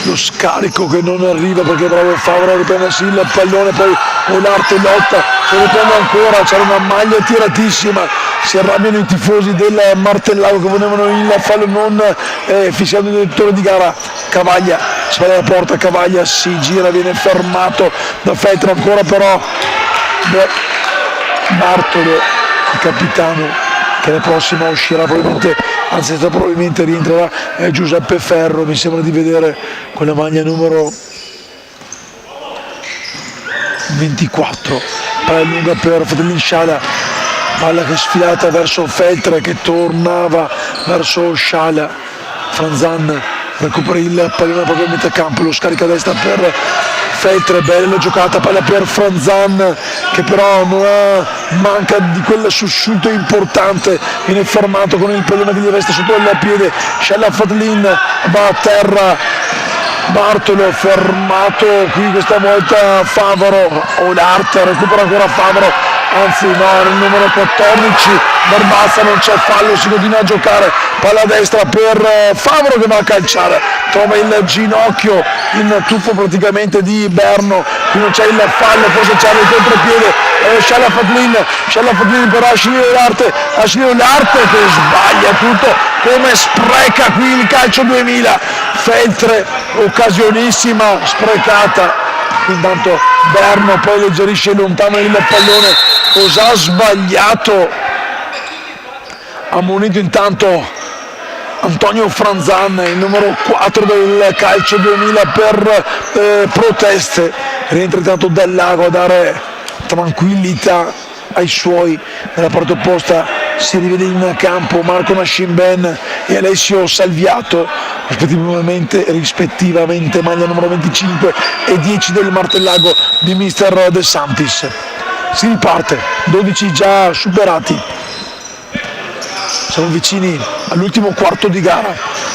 lo scarico che non arriva perché bravo Favaro a riprendersi il pallone, poi Olarte lotta, lo riprende ancora, c'era una maglia tiratissima, si arrabbiano i tifosi del Martellago che volevano il fallo non fischiato il direttore di gara. Cavaglia, spalla la porta, Cavaglia si gira, viene fermato da Feltre ancora però Bartolo, il capitano, che la prossima uscirà probabilmente, anzi probabilmente rientrerà Giuseppe Ferro, mi sembra di vedere con la maglia numero 24, palla lunga per Fedellin Sciala, palla che è sfilata verso Feltre che tornava verso Sciala. Franzan recupera il pallone proprio a metà campo, lo scarica a destra per Feltre, bella giocata, palla per Franzan che però non ha, manca di quel sussulto importante, viene fermato con il pallone che gli resta sotto il piede. Sciala Fedellin va a terra, Bartolo fermato, qui questa volta Favaro, Olarte recupera ancora Favaro, anzi no, era il numero 14, Barbazza, non c'è fallo, si continua a giocare, palla a destra per Favaro che va a calciare, trova il ginocchio in tuffo praticamente di Berno, qui non c'è il fallo, forse c'è il contropiede, Sciala Fedellin per Ashley Olarte che sbaglia tutto, come spreca qui il calcio 2000, Feltre, occasionissima sprecata, intanto Berno poi leggerisce lontano il pallone, cosa ha sbagliato, ammonito intanto Antonio Franzan, il numero 4 del calcio 2000 per proteste, rientra intanto Del Lago a dare tranquillità ai suoi. Nella parte opposta si rivede in campo Marco Nascimben e Alessio Salviato, rispettivamente maglia numero 25 e 10 del Martellago di Mister De Santis. Si riparte, 12 già superati, siamo vicini all'ultimo quarto di gara.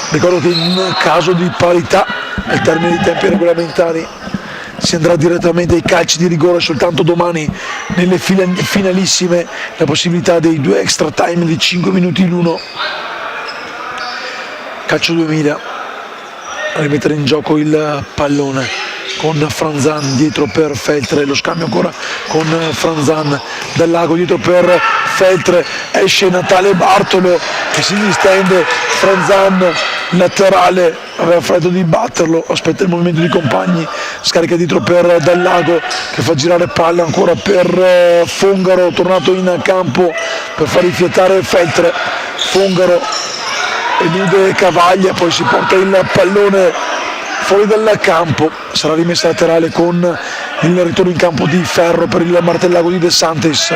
Ricordo che in caso di parità al termine dei tempi regolamentari si andrà direttamente ai calci di rigore, soltanto domani nelle finalissime la possibilità dei 2 extra time di 5 minuti l'uno. Calcio 2000 a rimettere in gioco il pallone con Franzan dietro per Feltre, lo scambio ancora con Franzan, Del Lago dietro per Feltre, esce Natale Bartolo che si distende, Franzan laterale, aveva freddo di batterlo, aspetta il movimento di compagni, scarica dietro per Del Lago che fa girare palla ancora per Fongaro, tornato in campo per far rifiatare Feltre, Fongaro elude Cavaglia, poi si porta il pallone fuori dal campo, sarà rimessa laterale con il ritorno in campo di Ferro per il Martellago di De Santis,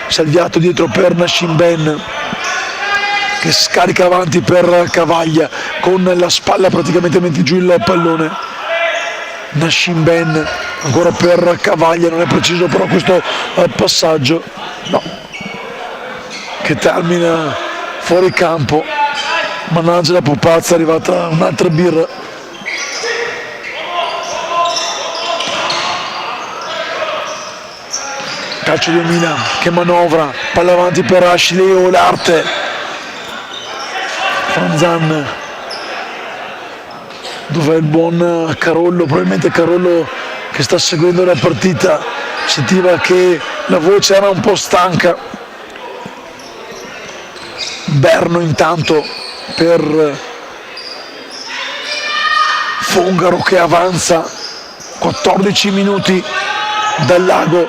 Salviato dietro per Nascimben che scarica avanti per Cavaglia con la spalla praticamente mette giù il pallone. Nascimben ancora per Cavaglia, non è preciso però questo passaggio, no, che termina fuori campo. Mannaggia la pupazza, è arrivata un'altra birra. Calcio 2000 che manovra, palla avanti per Ashley Olarte, Franzan, dov'è il buon Carollo? Probabilmente Carollo che sta seguendo la partita, sentiva che la voce era un po' stanca. Berno intanto per Fongaro che avanza, 14 minuti Dal Lago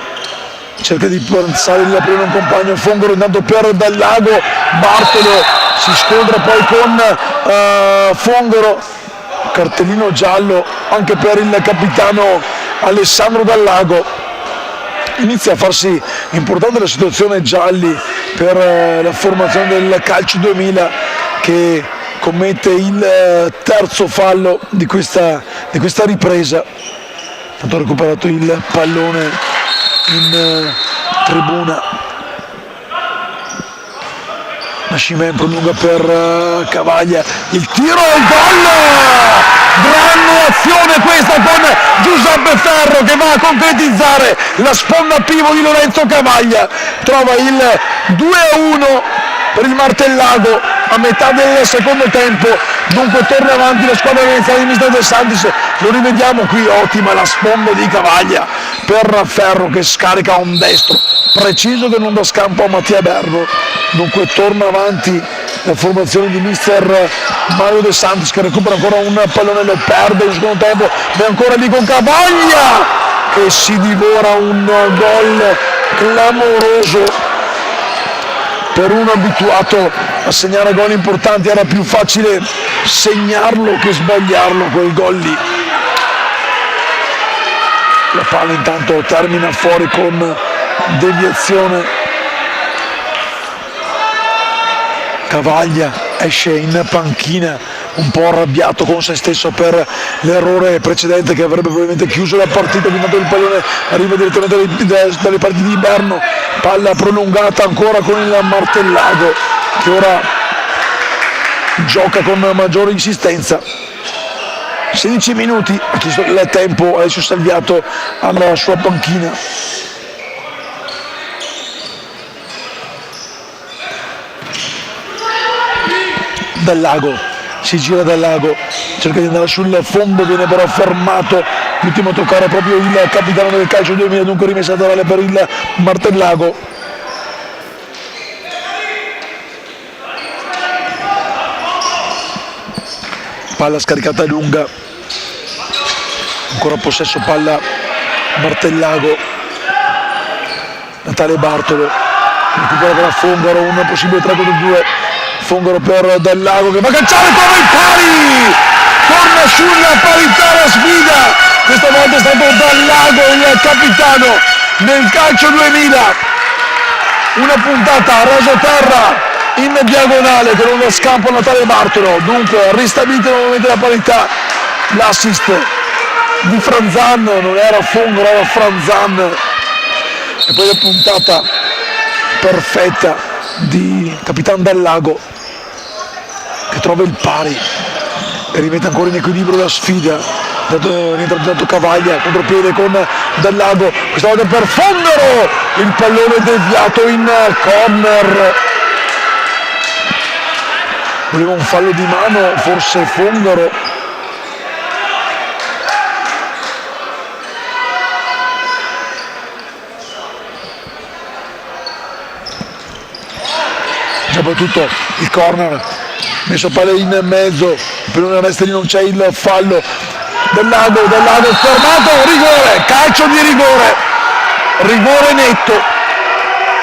cerca di pensare il primo compagno, Fongaro intanto per Dal Lago, Bartolo si scontra poi con Fongaro, cartellino giallo anche per il capitano Alessandro Dal Lago. Inizia a farsi importante la situazione gialli per la formazione del calcio 2000 che commette il terzo fallo di questa ripresa. Tanto ha recuperato il pallone in tribuna. Nascimento prolunga per Cavaglia, il tiro e il gol! Grande azione questa con Giuseppe Ferro che va a concretizzare la sponda pivot di Lorenzo Cavaglia, trova il 2-1 per il Martellago a metà del secondo tempo, dunque torna avanti la squadra veneziana di Mister De Santis. Lo rivediamo qui, ottima la sponda di Cavaglia per Ferro che scarica un destro preciso che non dà scampo a Mattia Bergo, dunque torna avanti la formazione di Mister Mario De Santis che recupera ancora un pallone, lo perde in secondo tempo, è ancora lì con Cavaglia che si divora un gol clamoroso. Per uno abituato a segnare gol importanti era più facile segnarlo che sbagliarlo quel gol lì. La palla intanto termina fuori con deviazione. Cavaglia esce in panchina un po' arrabbiato con se stesso per l'errore precedente che avrebbe probabilmente chiuso la partita. Intanto il pallone arriva direttamente dalle parti di Berno, palla prolungata ancora con il Martellago che ora gioca con maggiore insistenza. 16 minuti, il tempo, Alessio Salviato alla sua panchina. Dal Lago, si gira Dal Lago, cerca di andare sul fondo, viene però fermato, l'ultimo a toccare proprio il capitano del calcio 2000, dunque rimessa laterale per il Martellago. Palla scaricata lunga, ancora possesso palla Martellago, Natale Bartolo, recupera per Fongaro, un possibile 3-2, Fongaro per Dal Lago che va a calciare, trova il pari, torna sulla parità la sfida, questa volta è stato Dal Lago il capitano nel calcio 2000, una puntata a rasoterra in diagonale che non dà scampo a Natale Bartolo, dunque ristabilita nuovamente la parità. L'assist di Franzan, non era Fongaro, era Franzan, e poi la puntata perfetta di Capitan Dal Lago che trova il pari e rimette ancora in equilibrio la sfida. Rientra tanto Cavaglia, contropiede con Dal Lago, questa volta per Fongaro, il pallone deviato in corner. Voleva un fallo di mano, forse Fongaro. Soprattutto il corner, messo palla in mezzo, per una resta lì non c'è il fallo. Dal Lago fermato, rigore, calcio di rigore netto.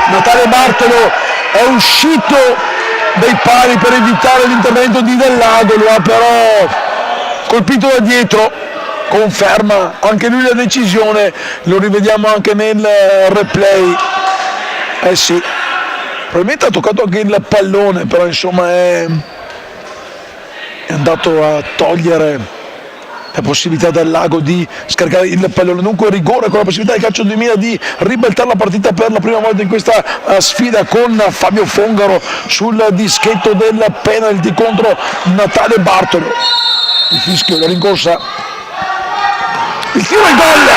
Natale Bartolo è uscito dai pali per evitare l'intervento di Dal Lago, lo ha però colpito da dietro, conferma anche lui la decisione, lo rivediamo anche nel replay. Sì, probabilmente ha toccato anche il pallone, però insomma è andato a togliere la possibilità Dal Lago di scaricare il pallone, dunque rigore con la possibilità del calcio 2000 di ribaltare la partita per la prima volta in questa sfida con Fabio Fongaro sul dischetto del penalty contro Natale Bartolo. Il fischio, la rincorsa, il tiro e gol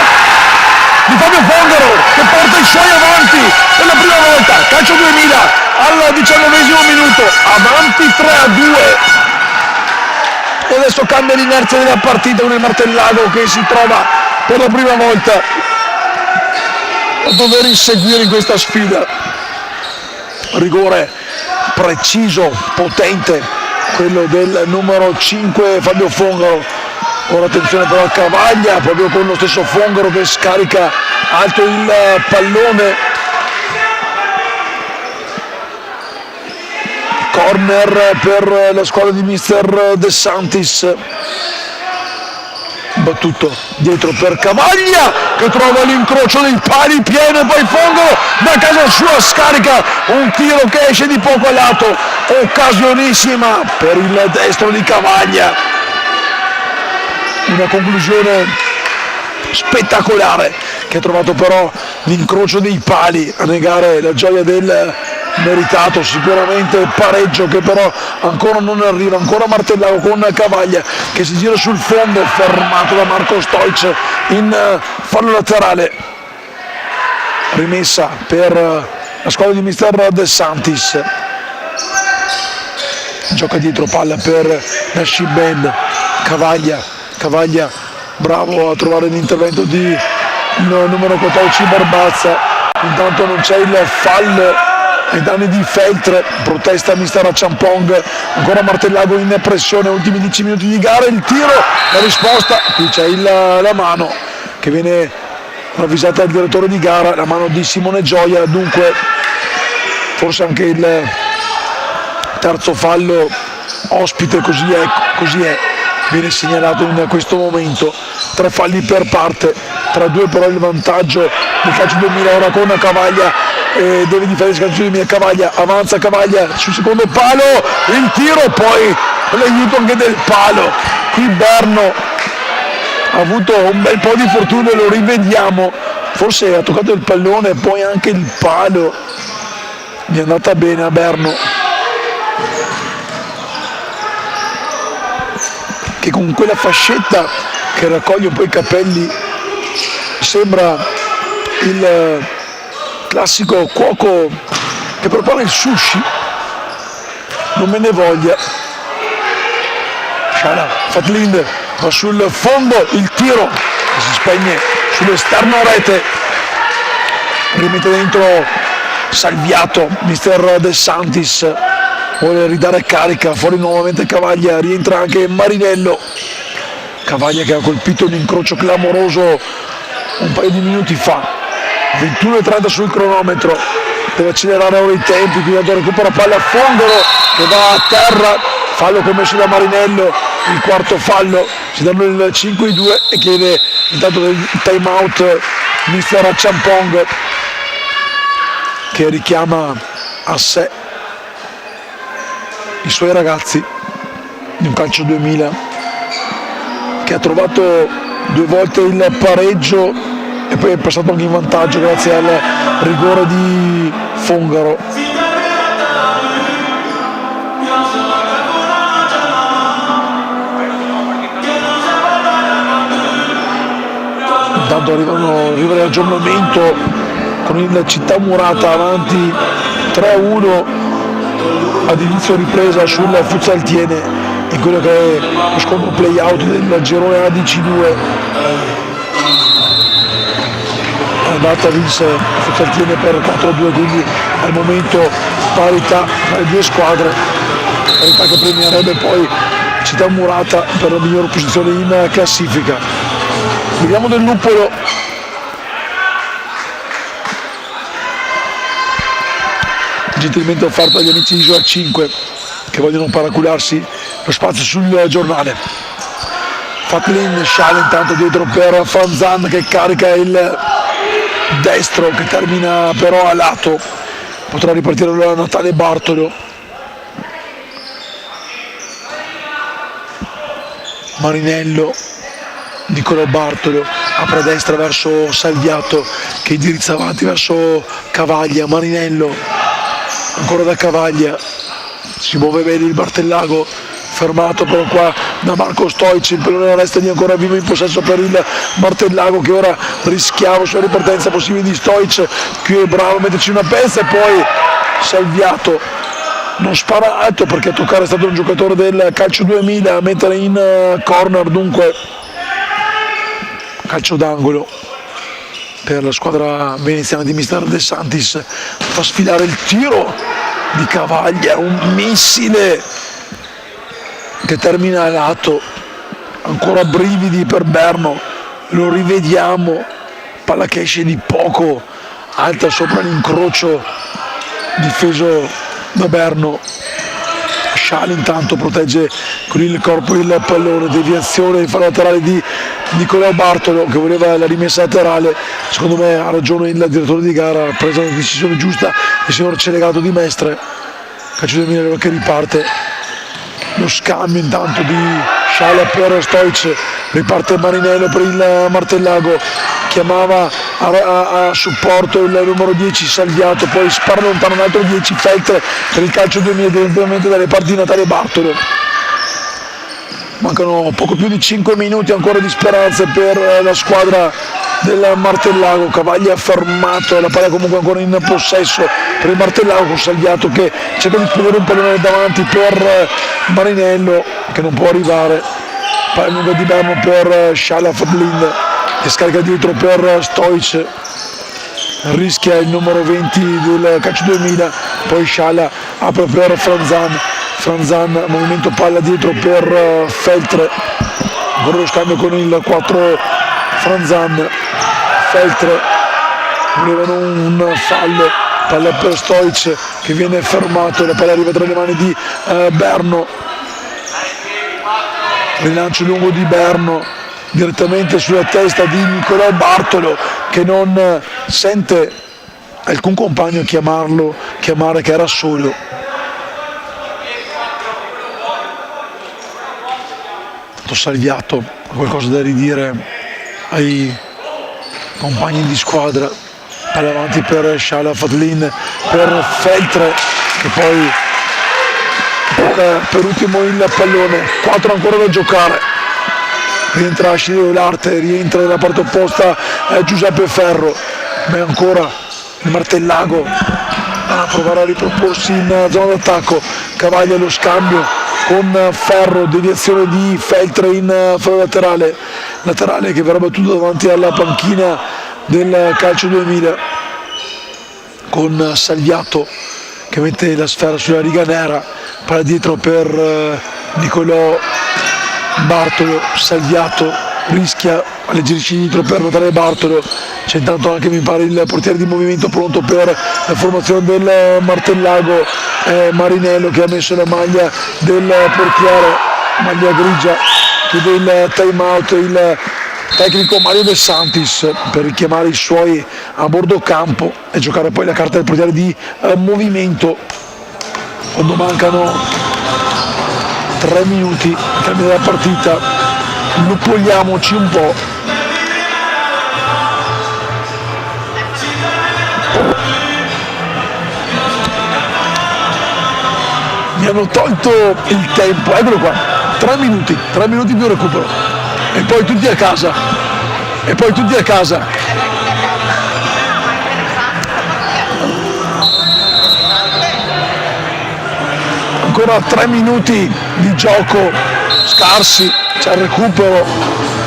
di Fabio Fongaro che porta i suoi avanti per la prima volta, calcio 2000 al 19° minuto, avanti 3-2. E adesso cambia l'inerzia della partita con il Martellago che si trova per la prima volta a dover inseguire in questa sfida. Rigore preciso, potente, quello del numero 5 Fabio Fongaro. Ora attenzione però a Cavaglia, proprio con lo stesso Fongaro che scarica alto il pallone, corner per la squadra di mister De Santis, battuto dietro per Cavaglia che trova l'incrocio dei pali pieno e poi Fongaro da casa sua scarica un tiro che esce di poco a lato, occasionissima per il destro di Cavaglia, una conclusione spettacolare che ha trovato però l'incrocio dei pali a negare la gioia del meritato sicuramente pareggio, che però ancora non arriva. Ancora Martellago con Cavaglia che si gira sul fondo, fermato da Marco Stoic in fallo laterale, rimessa per la squadra di mister De Santis. Gioca dietro, palla per Nascib Ben, Cavaglia bravo a trovare l'intervento di numero 14 Barbazza, intanto non c'è il fallo ai danni di Feltre, protesta mister Achampong, ancora Martellago in pressione, ultimi 10 minuti di gara, il tiro, la risposta, qui c'è la mano che viene ravvisata dal direttore di gara, la mano di Simone Gioia, dunque forse anche il terzo fallo ospite, così è, viene segnalato in questo momento, 3 falli per parte, tra 2 però il vantaggio del calcio 2000, ora con Cavaglia deve difendere il calcio 2000, Cavaglia, avanza Cavaglia sul secondo palo, il tiro, poi l'aiuto anche del palo, qui Berno ha avuto un bel po' di fortuna, lo rivediamo, forse ha toccato il pallone e poi anche il palo, gli è andata bene a Berno, che con quella fascetta che raccoglie un po' i capelli sembra il classico cuoco che prepara il sushi, non me ne voglia. Sciala, Fatlin va sul fondo, il tiro che si spegne sull'esterno rete, rimette dentro Salviato, mister De Santis vuole ridare carica, fuori nuovamente Cavaglia, rientra anche Marinello, Cavaglia che ha colpito un incrocio clamoroso un paio di minuti fa, 21:30 sul cronometro, deve accelerare ora i tempi, quindi recupera palla a Fongaro che va a terra, fallo commesso da Marinello, il quarto fallo, si danno il 5-2 e chiede intanto il time out mister Achampong che richiama a sé i suoi ragazzi di un calcio 2000 che ha trovato 2 volte il pareggio e poi è passato anche in vantaggio grazie al rigore di Fongaro. Intanto arriva l'aggiornamento con il Città Murata avanti 3-1 ad inizio ripresa sul Fuzzaltiene in quello che è lo scontro play-out del girone ADC2. Andata vinse Fuzzaltiene per 4-2, quindi al momento parità tra le due squadre, parità che premierebbe poi Città Murata per la miglior posizione in classifica. Vediamo del Luppolo, gentilmente offerto agli amici di Isola 5 che vogliono paracularsi lo spazio sul giornale. Fatlin, Sciale intanto dietro per Fanzan che carica il destro che termina però a lato, potrà ripartire allora Natale Bartolo. Marinello, Nicolò Bartolo apre a destra verso Salviato che indirizza avanti verso Cavaglia, Marinello ancora da Cavaglia, si muove bene il Martellago, fermato però qua da Marco Stoic, il pallone resta lì ancora vivo in possesso per il Martellago che ora rischiava sulla ripartenza possibile di Stoic, qui è bravo a metterci una pezza e poi Salviato non spara alto perché a toccare è stato un giocatore del calcio 2000 a mettere in corner, dunque calcio d'angolo per la squadra veneziana di mister De Santis. Fa sfilare il tiro di Cavaglia, un missile che termina a lato, ancora brividi per Berno, lo rivediamo, palla che esce di poco, alta sopra l'incrocio difeso da Berno. Sciale intanto protegge con il corpo il pallone, deviazione in fallo laterale di Nicolò Bartolo che voleva la rimessa laterale. Secondo me ha ragione il direttore di gara, ha preso la decisione giusta il signor Celegato di Mestre. Calcio 2000 che riparte, lo scambio intanto di Sciale per Stoic, riparte Marinello per il Martellago, chiamava a supporto il numero 10 Salviato, poi spara lontano un altro 10 Feltre per il calcio 2000 direttamente dalle parti di Natale Bartolo. Mancano poco più di 5 minuti ancora di speranze per la squadra del Martellago. Cavaglia fermato, la palla comunque ancora in possesso per il Martellago con Salviato che cerca di spedire un pallone davanti per Marinello che non può arrivare. Palla lunga di Berno per Sciala Fadlin che scarica dietro per Stoic, rischia il numero 20 del calcio 2000, poi Sciala apre per Franzan, movimento palla dietro per Feltre, ancora lo scambio con il 4 Franzan, Feltre, volevano un fallo, palla per Stoic che viene fermato, la palla arriva tra le mani di Berno, rilancio lungo di Berno direttamente sulla testa di Nicolò Bartolo che non sente alcun compagno chiamare che era solo. Salviato ha qualcosa da ridire ai compagni di squadra, palla avanti per Sciala Fadlin, per Feltre che poi tocca per ultimo il pallone, 4 ancora da giocare, rientra Ascilio L'Arte, rientra dalla parte opposta Giuseppe Ferro, ma è ancora il Martellago a provare a riproporsi in zona d'attacco. Cavaglia lo scambio con Ferro, deviazione di Feltre in fallo laterale che verrà battuto davanti alla panchina del calcio 2000 con Salviato che mette la sfera sulla riga nera, palla dietro per Nicolò Bartolo, Salviato rischia, alleggerisce dietro per Natale Bartolo, c'è intanto anche mi pare il portiere di movimento pronto per la formazione del Martellago, Marinello che ha messo la maglia del portiere, maglia grigia, chiede il time out il tecnico Mario De Santis per richiamare i suoi a bordo campo e giocare poi la carta del portiere di movimento quando mancano 3 minuti al termine della partita. Luppoliamoci un po'. Mi hanno tolto il tempo, eccolo qua, 3 minuti più recupero e poi tutti a casa, ancora 3 minuti di gioco scarsi, c'è il recupero,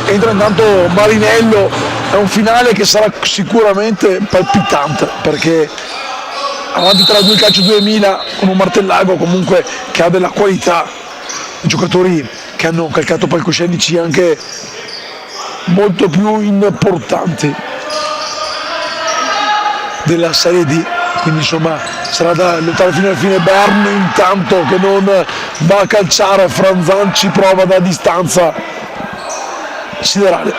entra intanto Marinello, è un finale che sarà sicuramente palpitante perché avanti tra due calcio 2000 con un Martellago comunque che ha della qualità, giocatori che hanno calcato palcoscenici anche molto più importanti della Serie D, quindi insomma sarà da lottare fino alla fine. Berno intanto che non va a calciare, Franzan ci prova da distanza, Siderale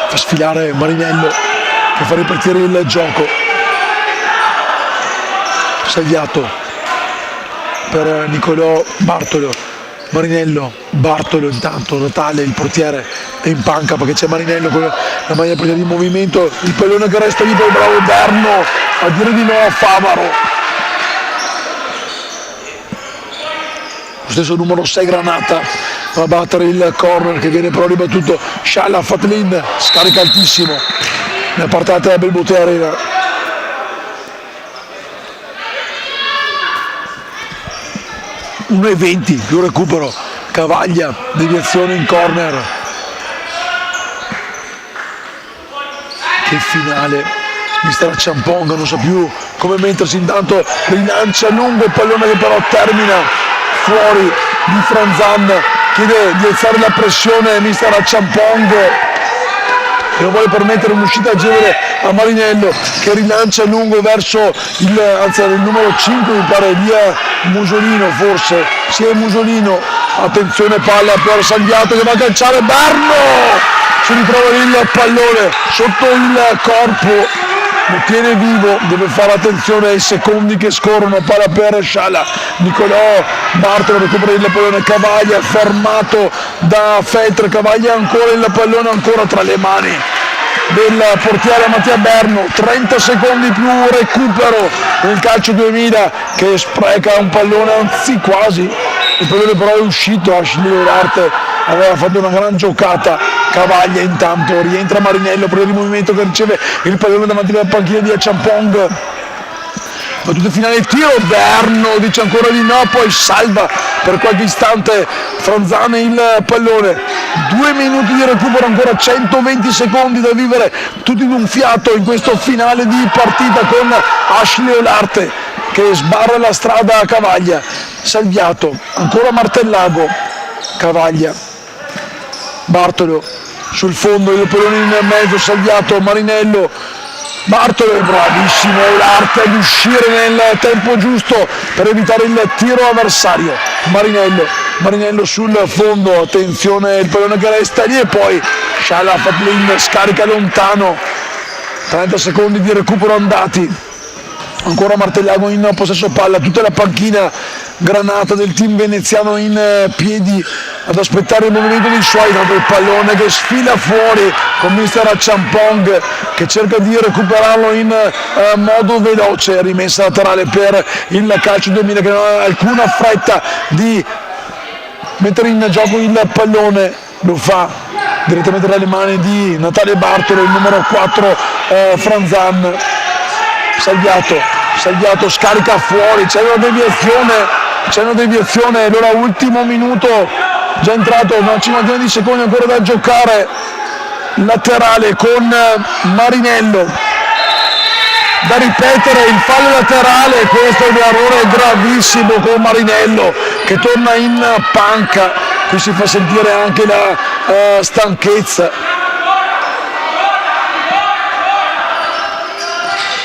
fa sfilare Marinello che fa ripartire il gioco, Salviato per Nicolò Bartolo, Marinello, Bartolo intanto, Natale il portiere è in panca perché c'è Marinello con la maglia di movimento, il pallone che resta lì per bravo Berno a dire di no a Favaro, lo stesso numero 6 Granata va a battere il corner che viene però ribattuto. Sciala Fatlin scarica altissimo nella partita della Belbotea Arena. Uno e 20 più recupero, Cavaglia, deviazione in corner. Che finale, mister Ciamponga non sa più come mettersi, intanto rilancia lungo il pallone che però termina fuori di Franzan, chiede di alzare la pressione mister Ciampong e non vuole permettere un'uscita agevole a Marinello, che rilancia lungo verso il numero 5, mi pare, via Musolino, forse, sì, è Musolino. Attenzione, palla per Salviato che va a calciare, Berno si ritrova il pallone sotto il corpo, lo tiene vivo, deve fare attenzione ai secondi che scorrono, palla per Sciala, Nicolò Bartolo recupera il pallone, Cavaglia fermato da Feltre, Cavaglia ancora il pallone, ancora tra le mani del portiere Mattia Berno, 30 secondi più recupero nel calcio 2000 che spreca un pallone, anzi quasi, il pallone però è uscito, Ashley Olarte aveva fatto una gran giocata, Cavaglia intanto, rientra Marinello per il movimento che riceve il pallone davanti alla panchina di Aciampong, battuto finale, il tiro, Berno dice ancora di no, poi salva per qualche istante Franzane il pallone, 2 minuti di recupero, ancora 120 secondi da vivere tutti d'un fiato in questo finale di partita con Ashley Olarte che sbarra la strada a Cavaglia, Salviato, ancora Martellago, Cavaglia, Bartolo sul fondo, il pallone in mezzo, Salviato, Marinello, Bartolo è bravissimo Olarte ad uscire nel tempo giusto per evitare il tiro avversario, Marinello sul fondo, attenzione il pallone che resta lì e poi Sciala Fatlin scarica lontano, 30 secondi di recupero andati, ancora Martellago in possesso palla, tutta la panchina granata del team veneziano in piedi ad aspettare il movimento dei suoi, dopo il pallone che sfila fuori con mister Aciampong che cerca di recuperarlo in modo veloce, rimessa laterale per il calcio 2000 che non ha alcuna fretta di mettere in gioco il pallone, lo fa direttamente dalle mani di Natale Bartolo, il numero 4 Franzan, Salviato scarica fuori, c'è una deviazione, allora ultimo minuto, già entrato, una cinquantina di secondi ancora da giocare, laterale con Marinello, da ripetere il fallo laterale, questo è un errore gravissimo con Marinello che torna in panca, qui si fa sentire anche la stanchezza,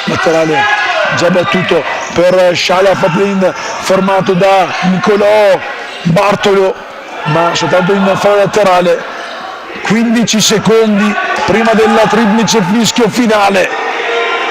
laterale già battuto per Sciala Fatlin, fermato da Nicolò Bartolo, ma soltanto in fallo laterale, 15 secondi prima della triplice fischio finale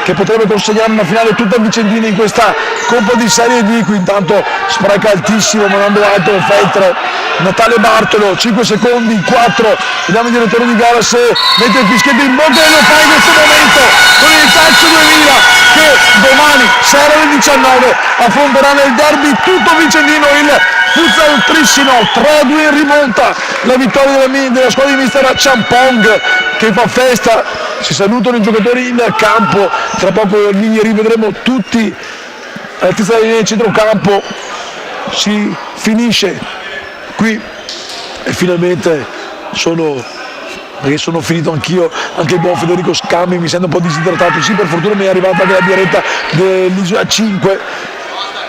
che potrebbe consegnare una finale tutta vicentina in questa Coppa di Serie D. Qui intanto spreca altissimo mandando alto Feltre, Natale Bartolo, 5 secondi, 4, vediamo il direttore di gara se mette il fischietto in bocca e lo fa in questo momento con il calcio 2000 che domani sera alle 19 affronterà nel derby tutto vicentino il Futsal Trissino, 3-2 in rimonta, la vittoria della squadra di mister Aciampong che fa festa, si salutano i giocatori in campo, tra poco li rivedremo tutti all'altezza della linea di centrocampo, si finisce qui e finalmente perché sono finito anch'io, anche il buon Federico Scambi mi sento un po' disidratato, sì per fortuna mi è arrivata anche la birretta dell'Isola 5,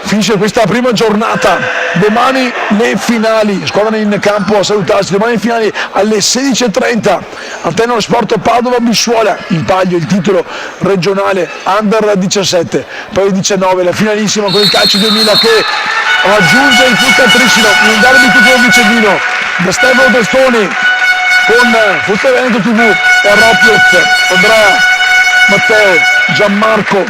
finisce questa prima giornata, domani le finali, squadra in campo a salutarsi, domani le finali alle 16:30, Antennalo Sport Padova Bissuola, in palio il titolo regionale Under 17, poi alle 19 la finalissima con il calcio 2000 che raggiunge il Futsal Trissino, in derby tutto vicentino, da Stefano Testoni con Futsal Veneto TV e Ropiez, Andrea, Matteo, Gianmarco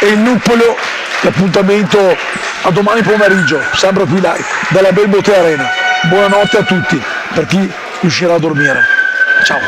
e il Luppolo. L'appuntamento a domani pomeriggio, sempre qui live, dalla Bel Bottega Arena. Buonanotte a tutti, per chi riuscirà a dormire. Ciao.